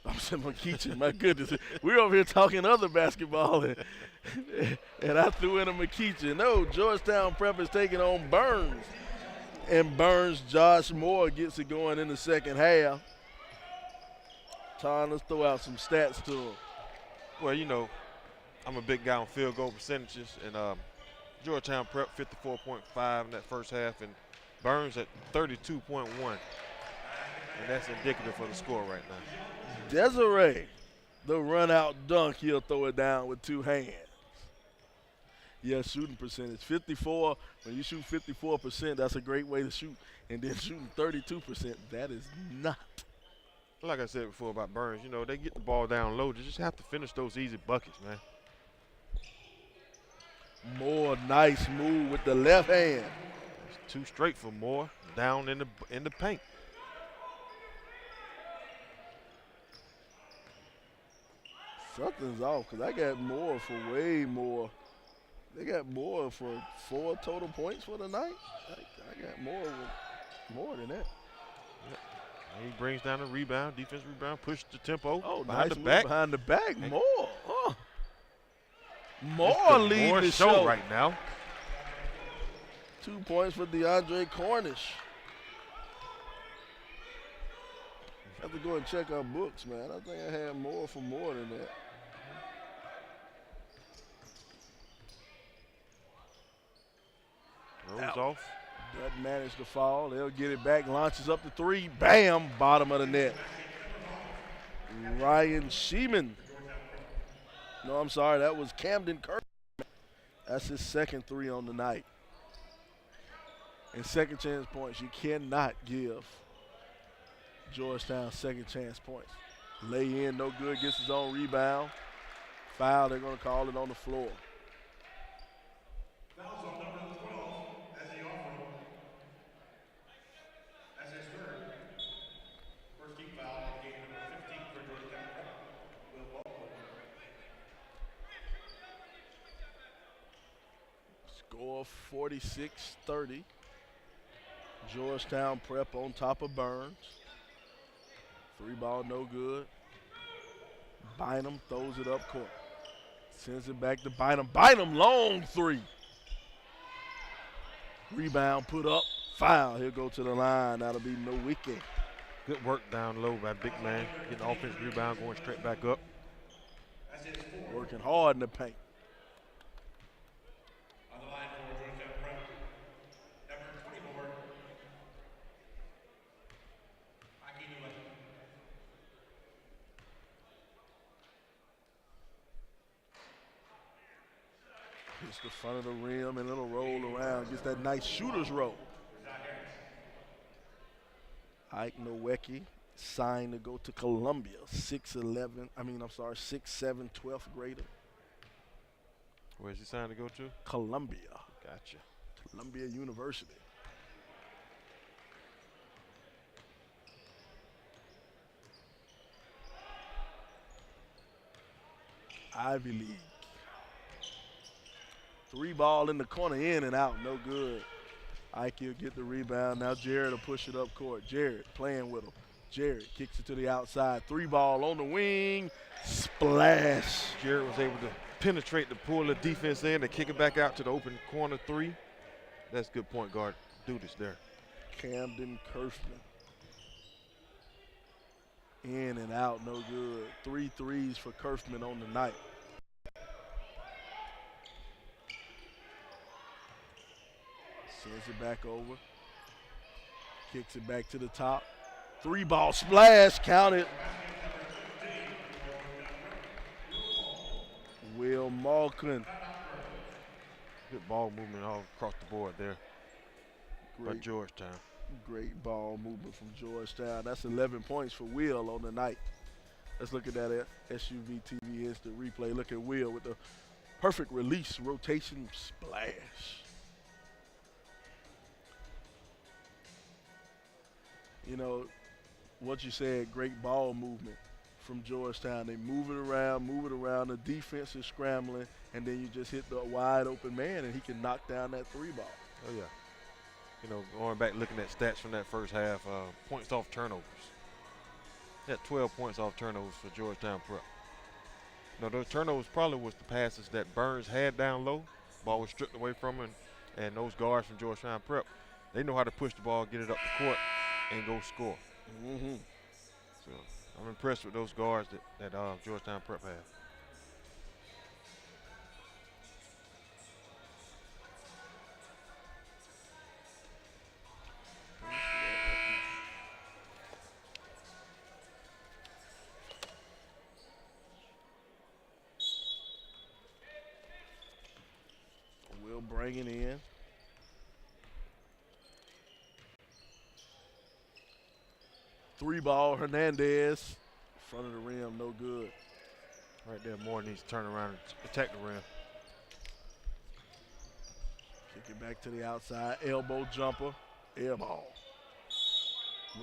I'm saying McKeachin, my goodness. We're over here talking other basketball, and I threw in a McKeachin. No, Georgetown Prep is taking on Byrnes. And Byrnes, Josh Moore gets it going in the second half. Tom, let's throw out some stats to him. Well, you know, I'm a big guy on field goal percentages, and Georgetown Prep 54.5 in that first half, and Byrnes at 32.1, and that's indicative for the score right now. Desiree, the run-out dunk, he'll throw it down with two hands. Yeah, shooting percentage, 54. When you shoot 54%, that's a great way to shoot. And then shooting 32%, that is not. Like I said before about Byrnes, you know, they get the ball down low. They just have to finish those easy buckets, man. Moore, nice move with the left hand. It's too straight for Moore, down in the paint. Something's off because I got Moore for way more. They got Moore for 4 total points for the night. I got Moore with more than that. Yep. And he brings down the rebound, defense rebound, push the tempo. Oh, behind nice the move back. behind the back. Hey. Moore. Moore It's the leading Moore the show show right now. 2 points for DeAndre Cornish. I have to go and check our books, man. I think I had Moore for more than that. Rolls off. Doesn't manage to fall. They'll get it back. Launches up the 3. Bam! Bottom of the net. Ryan Sheeman. No, I'm sorry. That was Camden Kirk. That's his second 3 on the night. And second chance points, you cannot give Georgetown second chance points. Lay in, no good. Gets his own rebound. Foul. They're going to call it on the floor. Fouls on number 12 as the offering. That's his third. First team foul in game number 15 for Georgetown Prep. Will Baldwin. Score 46-30. Georgetown Prep on top of Byrnes. 3 ball, no good. Bynum throws it up court. Sends it back to Bynum. Bynum, long 3. Rebound put up. Foul. He'll go to the line. That'll be no wicket. Good work down low by big man. Getting offensive rebound, going straight back up. Working hard in the paint. On the line for Georgetown Prep. Number 24. Aki Newman. Hits the front of the rim and it'll roll around. Gets that nice shooter's roll. Ike Nowecki signed to go to Columbia. 6'7", 12th grader. Where's he signed to go to? Columbia. Gotcha. Columbia University. Ivy League. 3 ball in the corner, in and out, no good. Ike will get the rebound. Now Jared will push it up court. Jared playing with him. Jared kicks it to the outside. 3-ball on the wing. Splash. Jared was able to penetrate to pull the defense in and kick it back out to the open corner 3. That's good point guard duties there. Camden Kerfman. In and out, no good. 3 threes for Kerfman on the night. Sends it back over. Kicks it back to the top. 3-ball splash, counted. Will Malkin. Good ball movement all across the board there by Georgetown. Great ball movement from Georgetown. That's 11 points for Will on the night. Let's look at that SUV TV instant replay. Look at Will with the perfect release, rotation, splash. You know, what you said, great ball movement from Georgetown. They move it around. The defense is scrambling, and then you just hit the wide open man, and he can knock down that 3-ball. Oh, yeah. You know, going back looking at stats from that first half, points off turnovers. He had 12 points off turnovers for Georgetown Prep. You know, those turnovers probably was the passes that Byrnes had down low. Ball was stripped away from him, and those guards from Georgetown Prep, they know how to push the ball, get it up the court, and go score. Mm-hmm. So I'm impressed with those guards that Georgetown Prep has. Will bring it in. Three-ball, Hernandez. Front of the rim, no good. Right there, Moore needs to turn around and attack the rim. Kick it back to the outside. Elbow jumper. Air ball.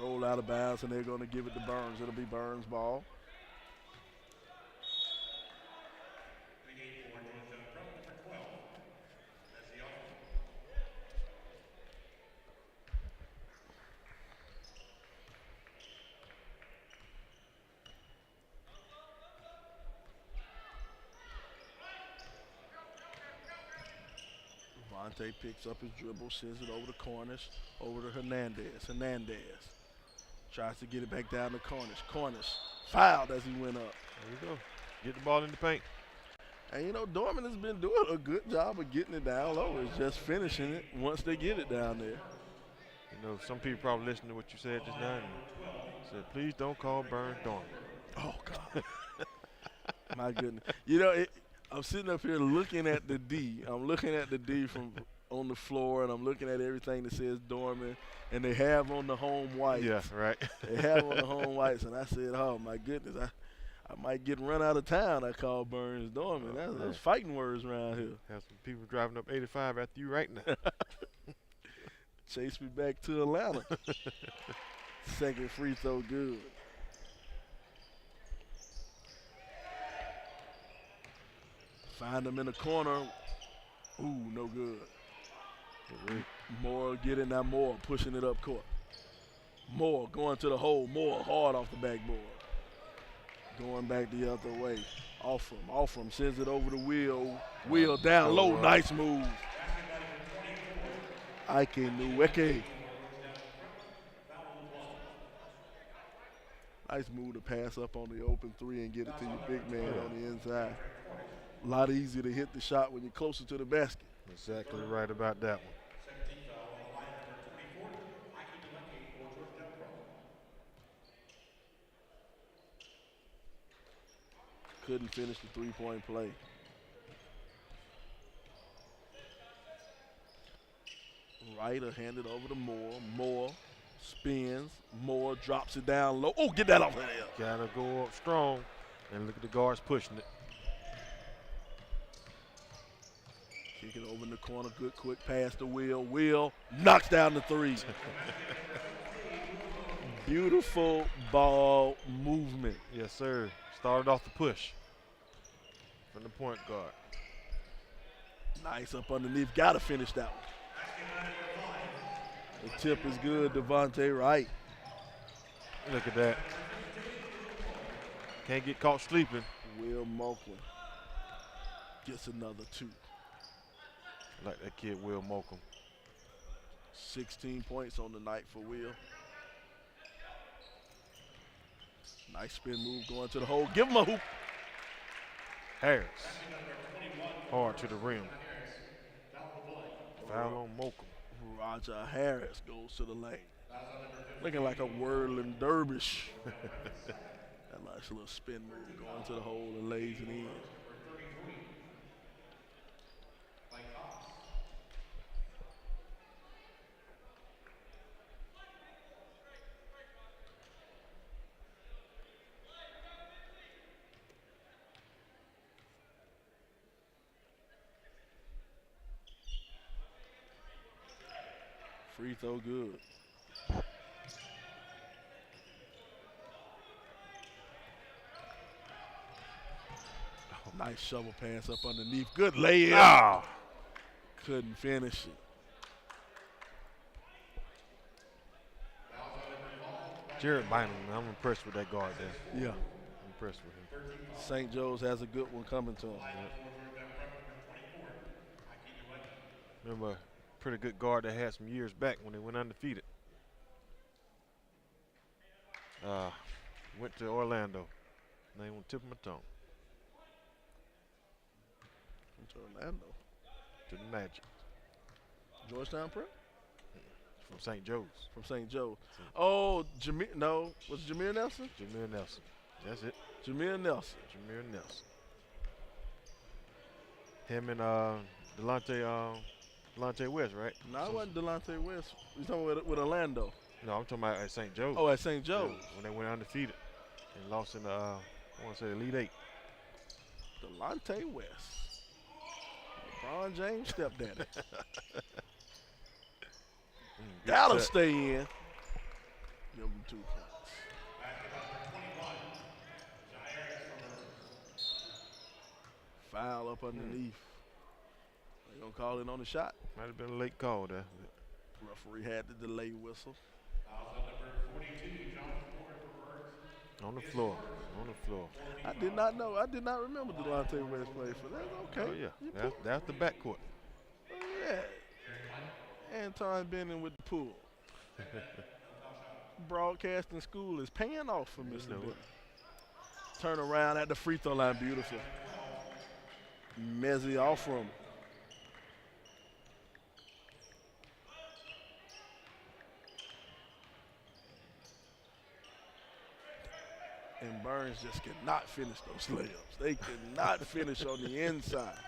Roll out of bounds, and they're going to give it to Byrnes. It'll be Byrnes' ball. Devontae picks up his dribble, sends it over to Cornish, over to Hernandez. Hernandez tries to get it back down to Cornish. Cornish fouled as he went up. There you go. Get the ball in the paint. And you know, Dorman has been doing a good job of getting it down low. It's just finishing it once they get it down there. You know, some people probably listened to what you said just now and said, please don't call Byrnes Dorman. Oh, God. My goodness. You know, I'm sitting up here looking at the D. I'm looking at the D from on the floor, and I'm looking at everything that says Dorman, and they have on the home whites. Yeah, right. They have on the home whites, and I said, oh, my goodness, I might get run out of town. I call Byrnes Dorman. That's fighting words around here. Have some people driving up 85 after you right now. Chase me back to Atlanta. Second free throw good. Find him in the corner. Ooh, no good. Moore getting that Moore, pushing it up court. Moore going to the hole. Moore hard off the backboard. Going back the other way. Off from sends it over to Will. Will down low. Nice move. Ike Nweke. Nice move to pass up on the open 3 and get it to your big man on the inside. A lot easier to hit the shot when you're closer to the basket. Exactly right about that one. Couldn't finish the three-point play. Ryder handed over to Moore. Moore spins. Moore drops it down low. Oh, get that off of there. Gotta go up strong. And look at the guards pushing it. Kick it over in the corner. Good quick pass to Will. Will knocks down the 3. Beautiful ball movement. Yes, sir. Started off the push from the point guard. Nice up underneath. Got to finish that one. The tip is good, Devontae Wright. Look at that. Can't get caught sleeping. Will Moakland gets another 2. Like that kid Will Mokum. 16 points on the night for Will. Nice spin move going to the hole. Give him a hoop. Harris. Hard to the rim. Foul on Mokum. Roger Harris goes to the lane. Looking like a whirling dervish. That nice little spin move going to the hole and lays it in. Free throw good. Nice shovel pass up underneath. Good layup. Ah! Couldn't finish it. Jared Bynum, I'm impressed with that guard there. Yeah. I'm impressed with him. St. Joe's has a good one coming to him. Remember, a pretty good guard they had some years back when they went undefeated. Went to Orlando. Name on the tip of my tongue. To Orlando. To the Magic. Georgetown Prep? From St. Joe's. From St. Joe's. Oh, Jameer, no. Was it Jameer Nelson? Jameer Nelson. That's it. Jameer Nelson. Jameer Nelson. Him and Delonte West, right? No, it wasn't Delonte West. You talking about with Orlando? No, I'm talking about at St. Joe's. Oh, at St. Joe's. Yeah, when they went undefeated and lost in the, I want to say, Elite Eight. Delonte West. LeBron James stepdaddy. That'll stay in. Give him 2 points. Foul up underneath. They gonna call it on the shot. Might have been a late call there. Referee had the delay whistle. On the floor. On the floor. I did not know. I did not remember Delonte West played for that. Okay. Oh, yeah. That's the backcourt. Oh, yeah. Anton Benning with the pool. Broadcasting school is paying off for Mr. Benning. Turn around at the free throw line. Beautiful. Mezzi off from. And Byrnes just cannot finish those layups. They cannot finish on the inside.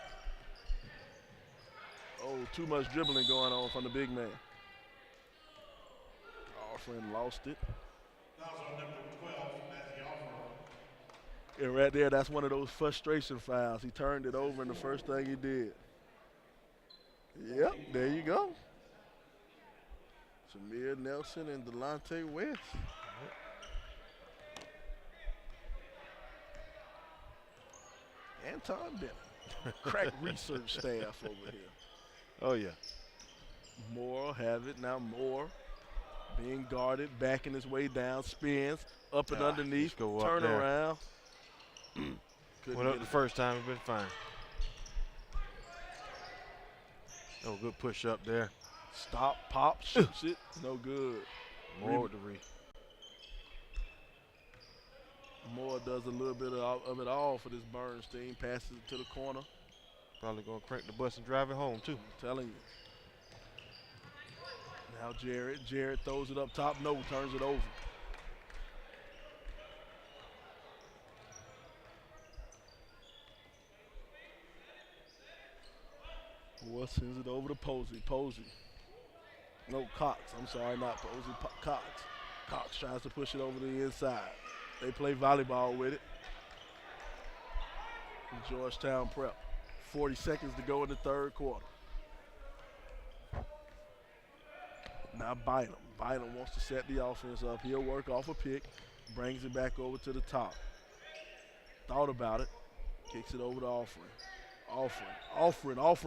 Oh, too much dribbling going on from the big man. Offering lost it. And right there, that's one of those frustration fouls. He turned it over, and the first thing he did. Yep, there you go. Jameer Nelson and Delonte West. Anton Benning. Crack research staff over here. Oh, yeah. Moore will have it. Now Moore being guarded, backing his way down, spins, up and underneath, go up turn there. around. Went up the first time, it's been fine. Oh, good push up there. Stop, pop, shoots it. No good. More with the re. Moore does a little bit of it all for this Byrnes team. Passes it to the corner. Probably going to crank the bus and drive it home, too. I'm telling you. Now Jared. Jared throws it up top. No, turns it over. Moore sends it over to Posey. Posey. No, Cox. I'm sorry, not Posey. Cox. Cox tries to push it over to the inside. They play volleyball with it. In Georgetown Prep. 40 seconds to go in the third quarter. Now Bynum. Bynum wants to set the offense up. He'll work off a pick. Brings it back over to the top. Thought about it. Kicks it over to Offering.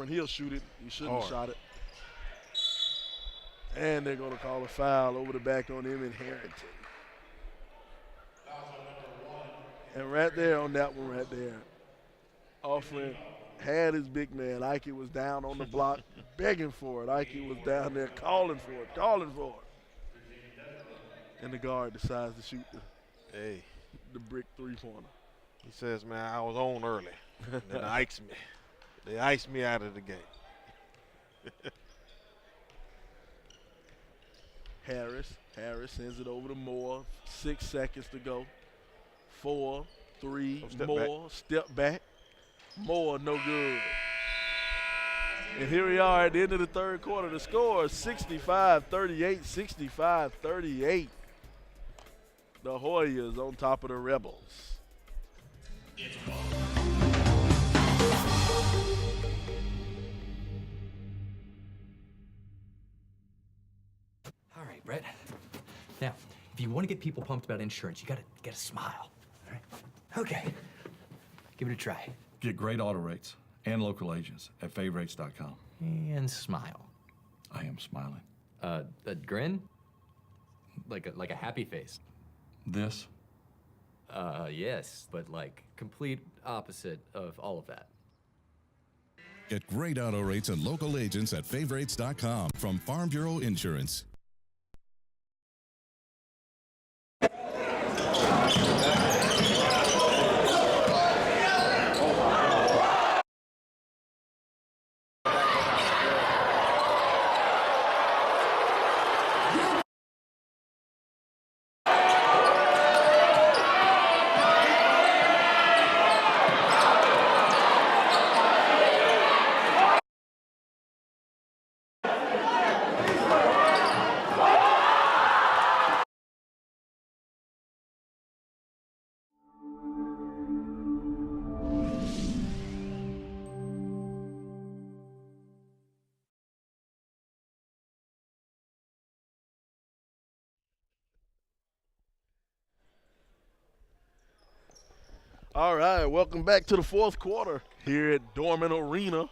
He'll shoot it. He shouldn't have shot it. And they're going to call a foul over the back on him in Harrington. And right there on that one right there, offering had his big man. Ike was down on the block begging for it. Ike was down there calling for it. And the guard decides to shoot the brick three-pointer. He says, man, I was on early. Then they iced me. They iced me out of the game. Harris sends it over to Moore. 6 seconds to go. 4, 3, Moore, step back. Moore, no good. And here we are at the end of the third quarter. The score is 65-38, 65-38. The Hoyas on top of the Rebels. All right, Brett. Now, if you want to get people pumped about insurance, you gotta smile. All right? Okay. Give it a try. Get great auto rates and local agents at favrates.com. And smile. I am smiling. A grin? Like a happy face. This? Yes, but like complete opposite of all of that. Get great auto rates and local agents at favrates.com from Farm Bureau Insurance. All right, welcome back to the fourth quarter here at Dorman Arena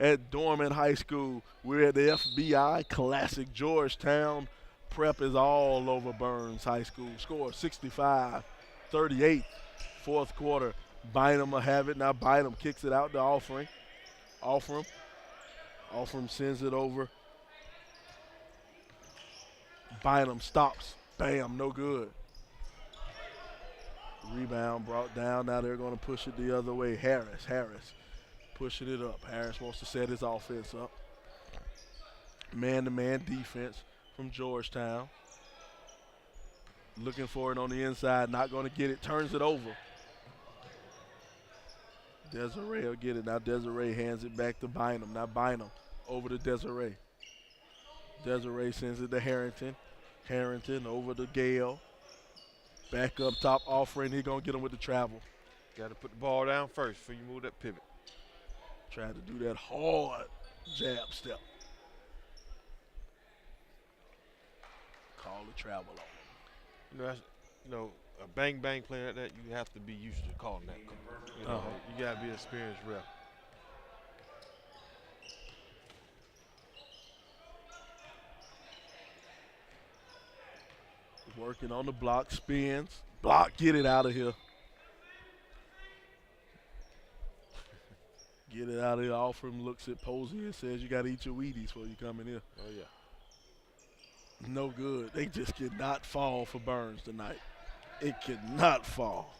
at Dorman High School. We're at the FBI Classic. Georgetown prep is all over Byrnes High School. Score 65-38, fourth quarter. Bynum will have it. Now Bynum kicks it out to Offering. Offering sends it over. Bynum stops. Bam, no good. Rebound brought down. Now they're going to push it the other way. Harris pushing it up. Harris wants to set his offense up. Man-to-man defense from Georgetown. Looking for it on the inside. Not going to get it. Turns it over. Desiree will get it. Now Desiree hands it back to Bynum. Now Bynum over to Desiree. Desiree sends it to Harrington. Harrington over to Gale. Back up top, Offering. He's going to get him with the travel. Got to put the ball down first before you move that pivot. Tried to do that hard jab step. Call the travel on him. A bang-bang player like that, you have to be used to calling that. You got to be an experienced ref. Working on the block, spins. Block, get it out of here. Get it out of here. Offering looks at Posey and says, you got to eat your Wheaties before you come in here. Oh, yeah. No good. They just cannot fall for Byrnes tonight. It cannot fall.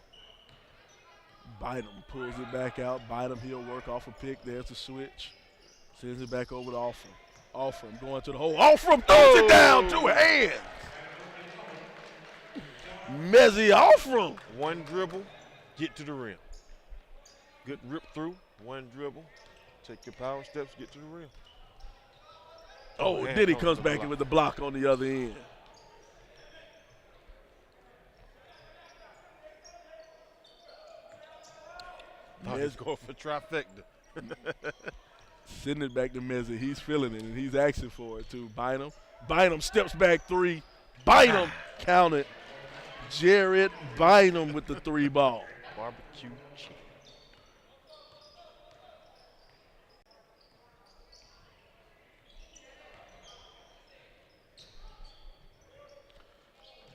Bynum pulls it back out. Bynum, he'll work off a pick. There's the switch. Sends it back over to Offering. Offering going to the hole. Offering throws it down, 2 hands. Mezzy Offering. One dribble, get to the rim. Good rip through, one dribble. Take your power steps, get to the rim. Oh, Diddy comes back in with the block on the other end. He's going for trifecta. Sending it back to Mezzy. He's feeling it, and he's asking for it, too. Bynum. Bynum steps back 3. Bynum counted. Jared Bynum with the 3 ball. Barbecue chicken.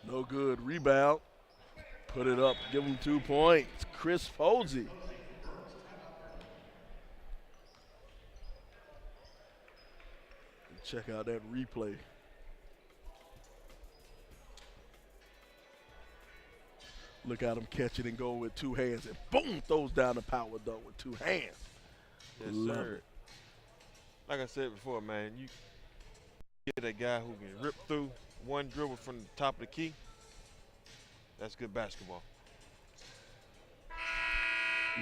No good. Rebound. Put it up. Give him 2 points. Chris Posey. Check out that replay. Look at him catch it and go with 2 hands, and boom, throws down the power dunk with 2 hands. Yes, Love sir. it. Like I said before, man, you get that guy who can rip through one dribble from the top of the key. That's good basketball.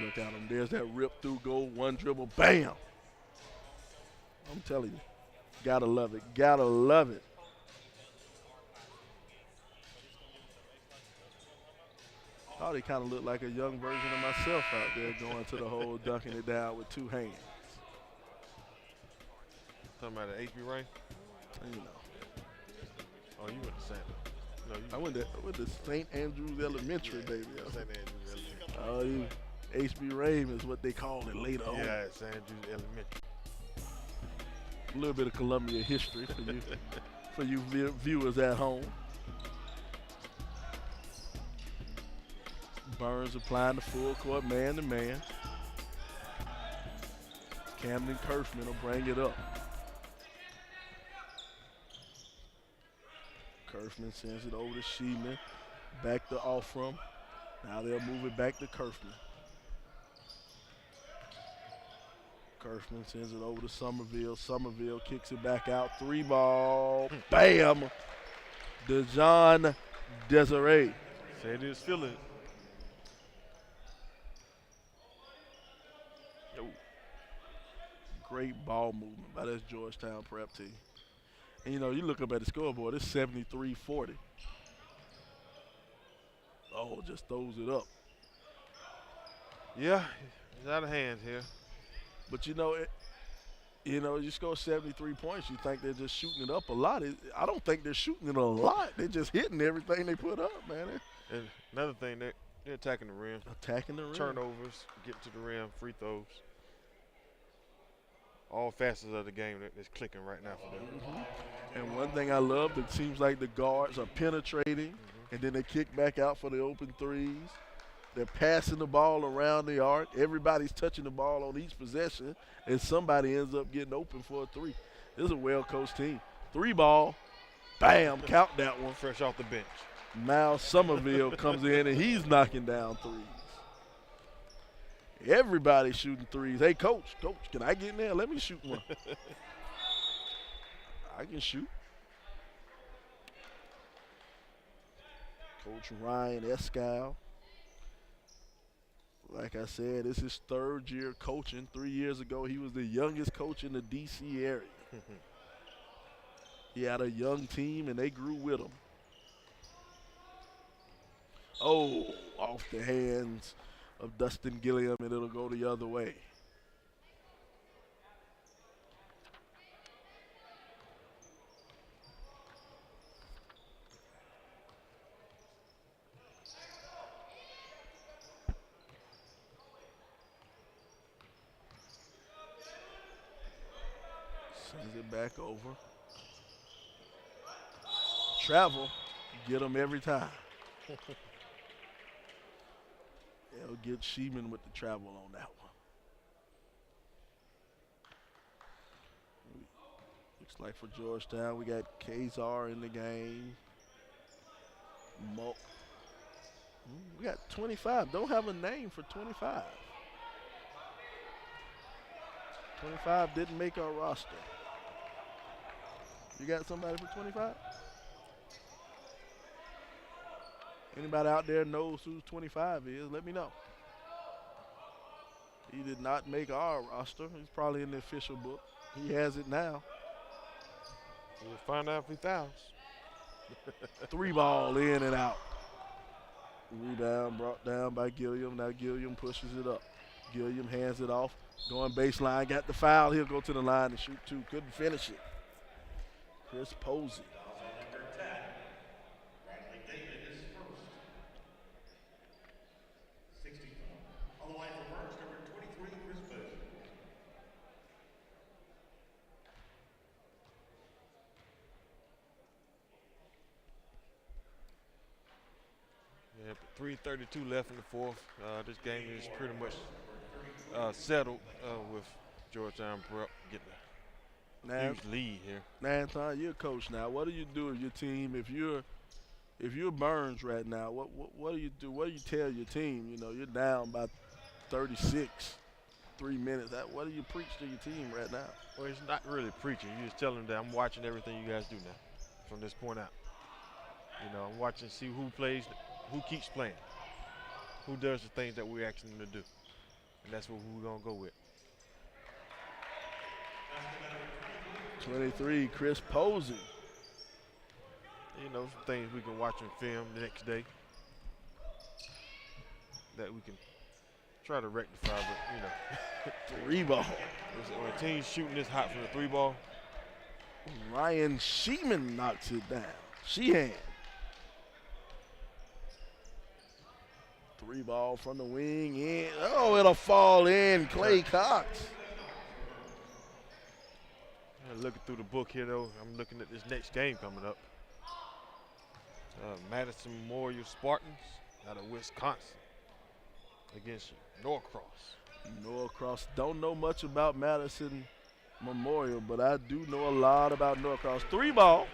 Look at him. There's that rip through goal, 1 dribble, bam. I'm telling you, gotta love it. Gotta love it. Thought he kind of looked like a young version of myself out there going to the hole, dunking it down with 2 hands. Talking about the HB Ray? You know, Oh, you went to Santa. No, you I went to St. Andrews Elementary, baby. St. Andrews Elementary. Oh, you HB Rame is what they call it later on. Yeah, St. Andrews Elementary. A little bit of Columbia history for you viewers at home. Byrnes applying the full court man to man. Camden Kerfman will bring it up. Kerfman sends it over to Sheeman. Back to Offram. Now they'll move it back to Kerfman. Kerfman sends it over to Somerville. Somerville kicks it back out. 3 ball. Bam! DeJon Desiree. Say it is feeling. Great ball movement by this Georgetown prep team. And you know, you look up at the scoreboard, it's 73-40. Oh, just throws it up. Yeah, it's out of hand here. But you know, you score 73 points, you think they're just shooting it up a lot. I don't think they're shooting it a lot. They're just hitting everything they put up, man. And another thing, they're attacking the rim. Attacking the rim. Turnovers, get to the rim, free throws. All facets of the game that's clicking right now for them. And one thing I love, it seems like the guards are penetrating, and then they kick back out for the open threes. They're passing the ball around the arc. Everybody's touching the ball on each possession, and somebody ends up getting open for a 3. This is a well-coached team. 3 ball, bam, count that one. Fresh off the bench. Miles Somerville comes in, and he's knocking down 3s. Everybody's shooting 3s. Hey, coach, can I get in there? Let me shoot one. I can shoot. Coach Ryan Escal. Like I said, this is his 3rd year coaching. 3 years ago, he was the youngest coach in the D.C. area. He had a young team, and they grew with him. Oh, off the hands of Dustin Gilliam, and it'll go the other way. Sends it back over. Travel, get them every time. They'll get Sheeman with the travel on that one. Looks like for Georgetown, we got Kazar in the game. We got 25. Don't have a name for 25. 25 didn't make our roster. You got somebody for 25? Anybody out there knows who 25 is, let me know. He did not make our roster. He's probably in the official book. He has it now. We'll find out if he fouls. 3 ball in and out. Rebound brought down by Gilliam. Now Gilliam pushes it up. Gilliam hands it off. Going baseline, got the foul. He'll go to the line and shoot 2. Couldn't finish it. Chris Posey. 3:32 left in the fourth. This game is pretty much settled with Georgetown getting a huge lead here. Now, Anton, you're a coach now. What do you do with your team if you're Byrnes right now? What do you do? What do you tell your team? You know, you're down by 36, 3 minutes. What do you preach to your team right now? Well, it's not really preaching. You just tell them that I'm watching everything you guys do now from this point out. You know, I'm watching to see who plays, who keeps playing, who does the things that we're asking them to do. And that's what we're going to go with. 23, Chris Posey. You know, some things we can watch on film the next day that we can try to rectify, but, you know. 3 ball. When a team's shooting this hot from the 3 ball. Ryan Sheeman knocks it down. Sheehan. 3 ball from the wing in. Oh, it'll fall in. Clay Cox. Looking through the book here, though, I'm looking at this next game coming up. Madison Memorial Spartans out of Wisconsin against Norcross. Norcross. Don't know much about Madison Memorial, but I do know a lot about Norcross. 3 ball.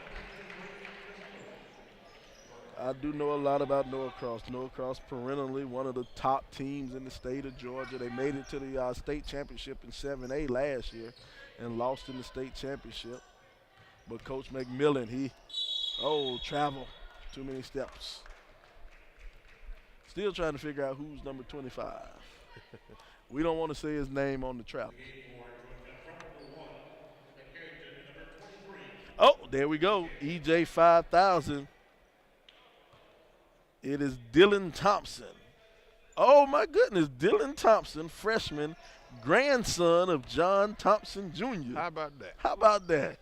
I do know a lot about Norcross. Norcross perennially one of the top teams in the state of Georgia. They made it to the state championship in 7A last year and lost in the state championship. But Coach McMillan, travel. Too many steps. Still trying to figure out who's number 25. We don't want to say his name on the travel. Oh, there we go. EJ 5000. It is Dylan Thompson. Oh, my goodness. Dylan Thompson, freshman, grandson of John Thompson Jr. How about that? How about that?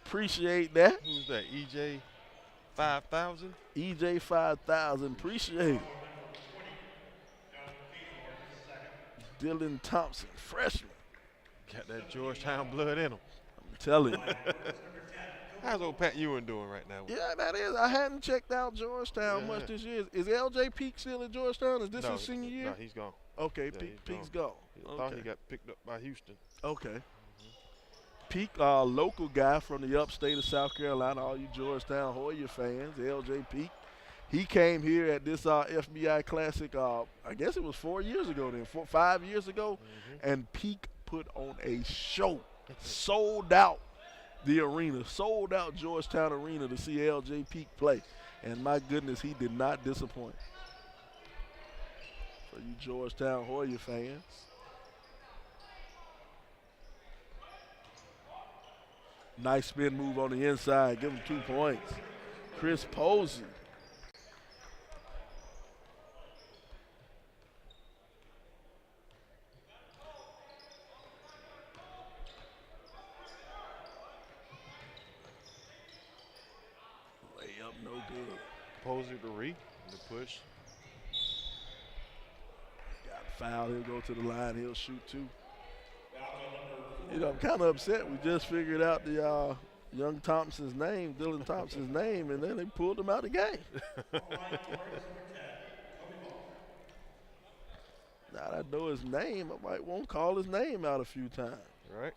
Appreciate that. Who's that? EJ 5000? EJ 5000. Appreciate it. Dylan Thompson, freshman. Got that Georgetown blood in him. I'm telling you. How's old Pat Ewan doing right now? Yeah, that is. I hadn't checked out Georgetown much this year. Is LJ Peak still at Georgetown? Is this his senior year? No, he's gone. Okay, Yeah, Peak's gone. I thought he got picked up by Houston. Okay. Peak, local guy from the upstate of South Carolina, all you Georgetown Hoya fans, LJ Peak. He came here at this FBI Classic, I guess it was 4 years ago then, 5 years ago, and Peak put on a show. Sold out the arena, sold out Georgetown Arena to see LJ Peak play. And my goodness, he did not disappoint. For you Georgetown Hoya fans. Nice spin move on the inside. Give him 2 points. Chris Posey. Layup, no good. Posey the push. Got a foul. He'll go to the line. He'll shoot 2. You know, I'm kind of upset. We just figured out the young Thompson's name, Dylan Thompson's name, and then they pulled him out of the game. Now that I know his name, I might want to call his name out a few times. Right.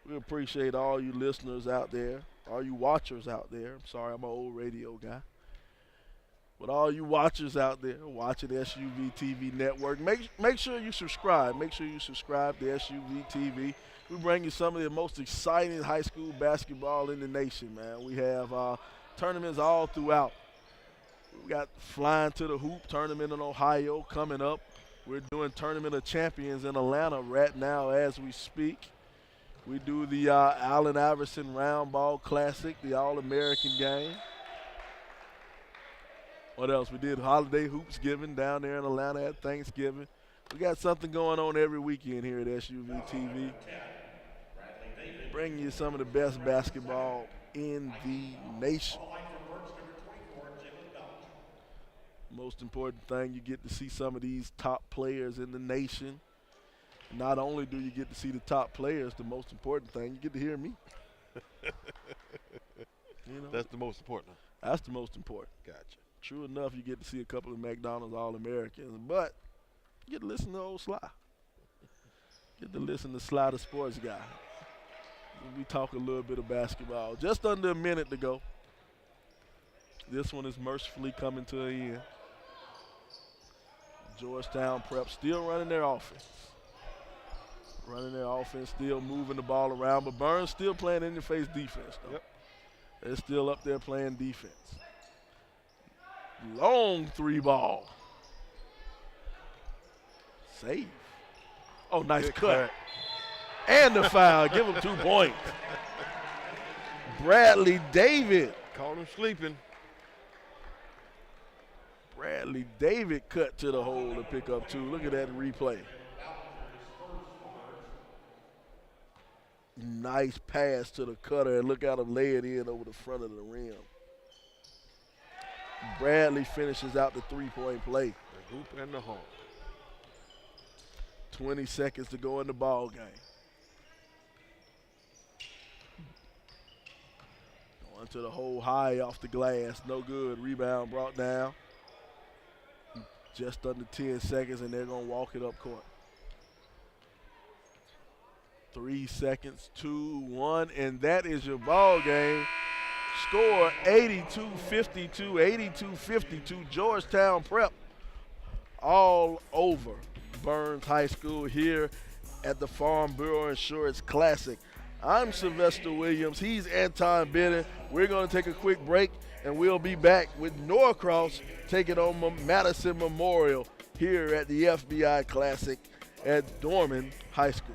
We appreciate all you listeners out there, all you watchers out there. I'm sorry, I'm an old radio guy. But all you watchers out there watching SUV TV Network, make sure you subscribe. Make sure you subscribe to SUV TV. We bring you some of the most exciting high school basketball in the nation, man. We have tournaments all throughout. We got Flying to the Hoop tournament in Ohio coming up. We're doing Tournament of Champions in Atlanta right now as we speak. We do the Allen Iverson Round Ball Classic, the All-American game. What else? We did Holiday Hoops Giving down there in Atlanta at Thanksgiving. We got something going on every weekend here at SUV TV. Bringing you some of the best basketball in the nation. Most important thing, you get to see some of these top players in the nation. Not only do you get to see the top players, the most important thing, you get to hear me. You know, That's the most important. that's the most important. Gotcha. True enough, you get to see a couple of McDonald's All-Americans, but you get to listen to old Sly. Get to listen to Sly, the sports guy. We talk a little bit of basketball. Just under a minute to go. This one is mercifully coming to an end. Georgetown Prep still running their offense. Still moving the ball around, but Byrnes still playing in-your-face defense, though. Yep. They're still up there playing defense. Long three ball. Save. Oh, nice Good cut. And the foul. Give him 2 points. Bradley David. Caught him sleeping. Bradley David cut to the hole to pick up 2. Look at that replay. Nice pass to the cutter, and look at him lay it in over the front of the rim. Bradley finishes out the 3-point play. The hoop and the home. 20 seconds to go in the ball game. Going to the hole high off the glass. No good. Rebound brought down. Just under 10 seconds, and they're going to walk it up court. 3 seconds, 2, 1, and that is your ball game. Score 82-52, 82-52. Georgetown Prep all over Byrnes High School here at the Farm Bureau Insurance Classic. I'm Sylvester Williams. He's Anton Bennett. We're going to take a quick break, and we'll be back with Norcross taking on Madison Memorial here at the FBI Classic at Dorman High School.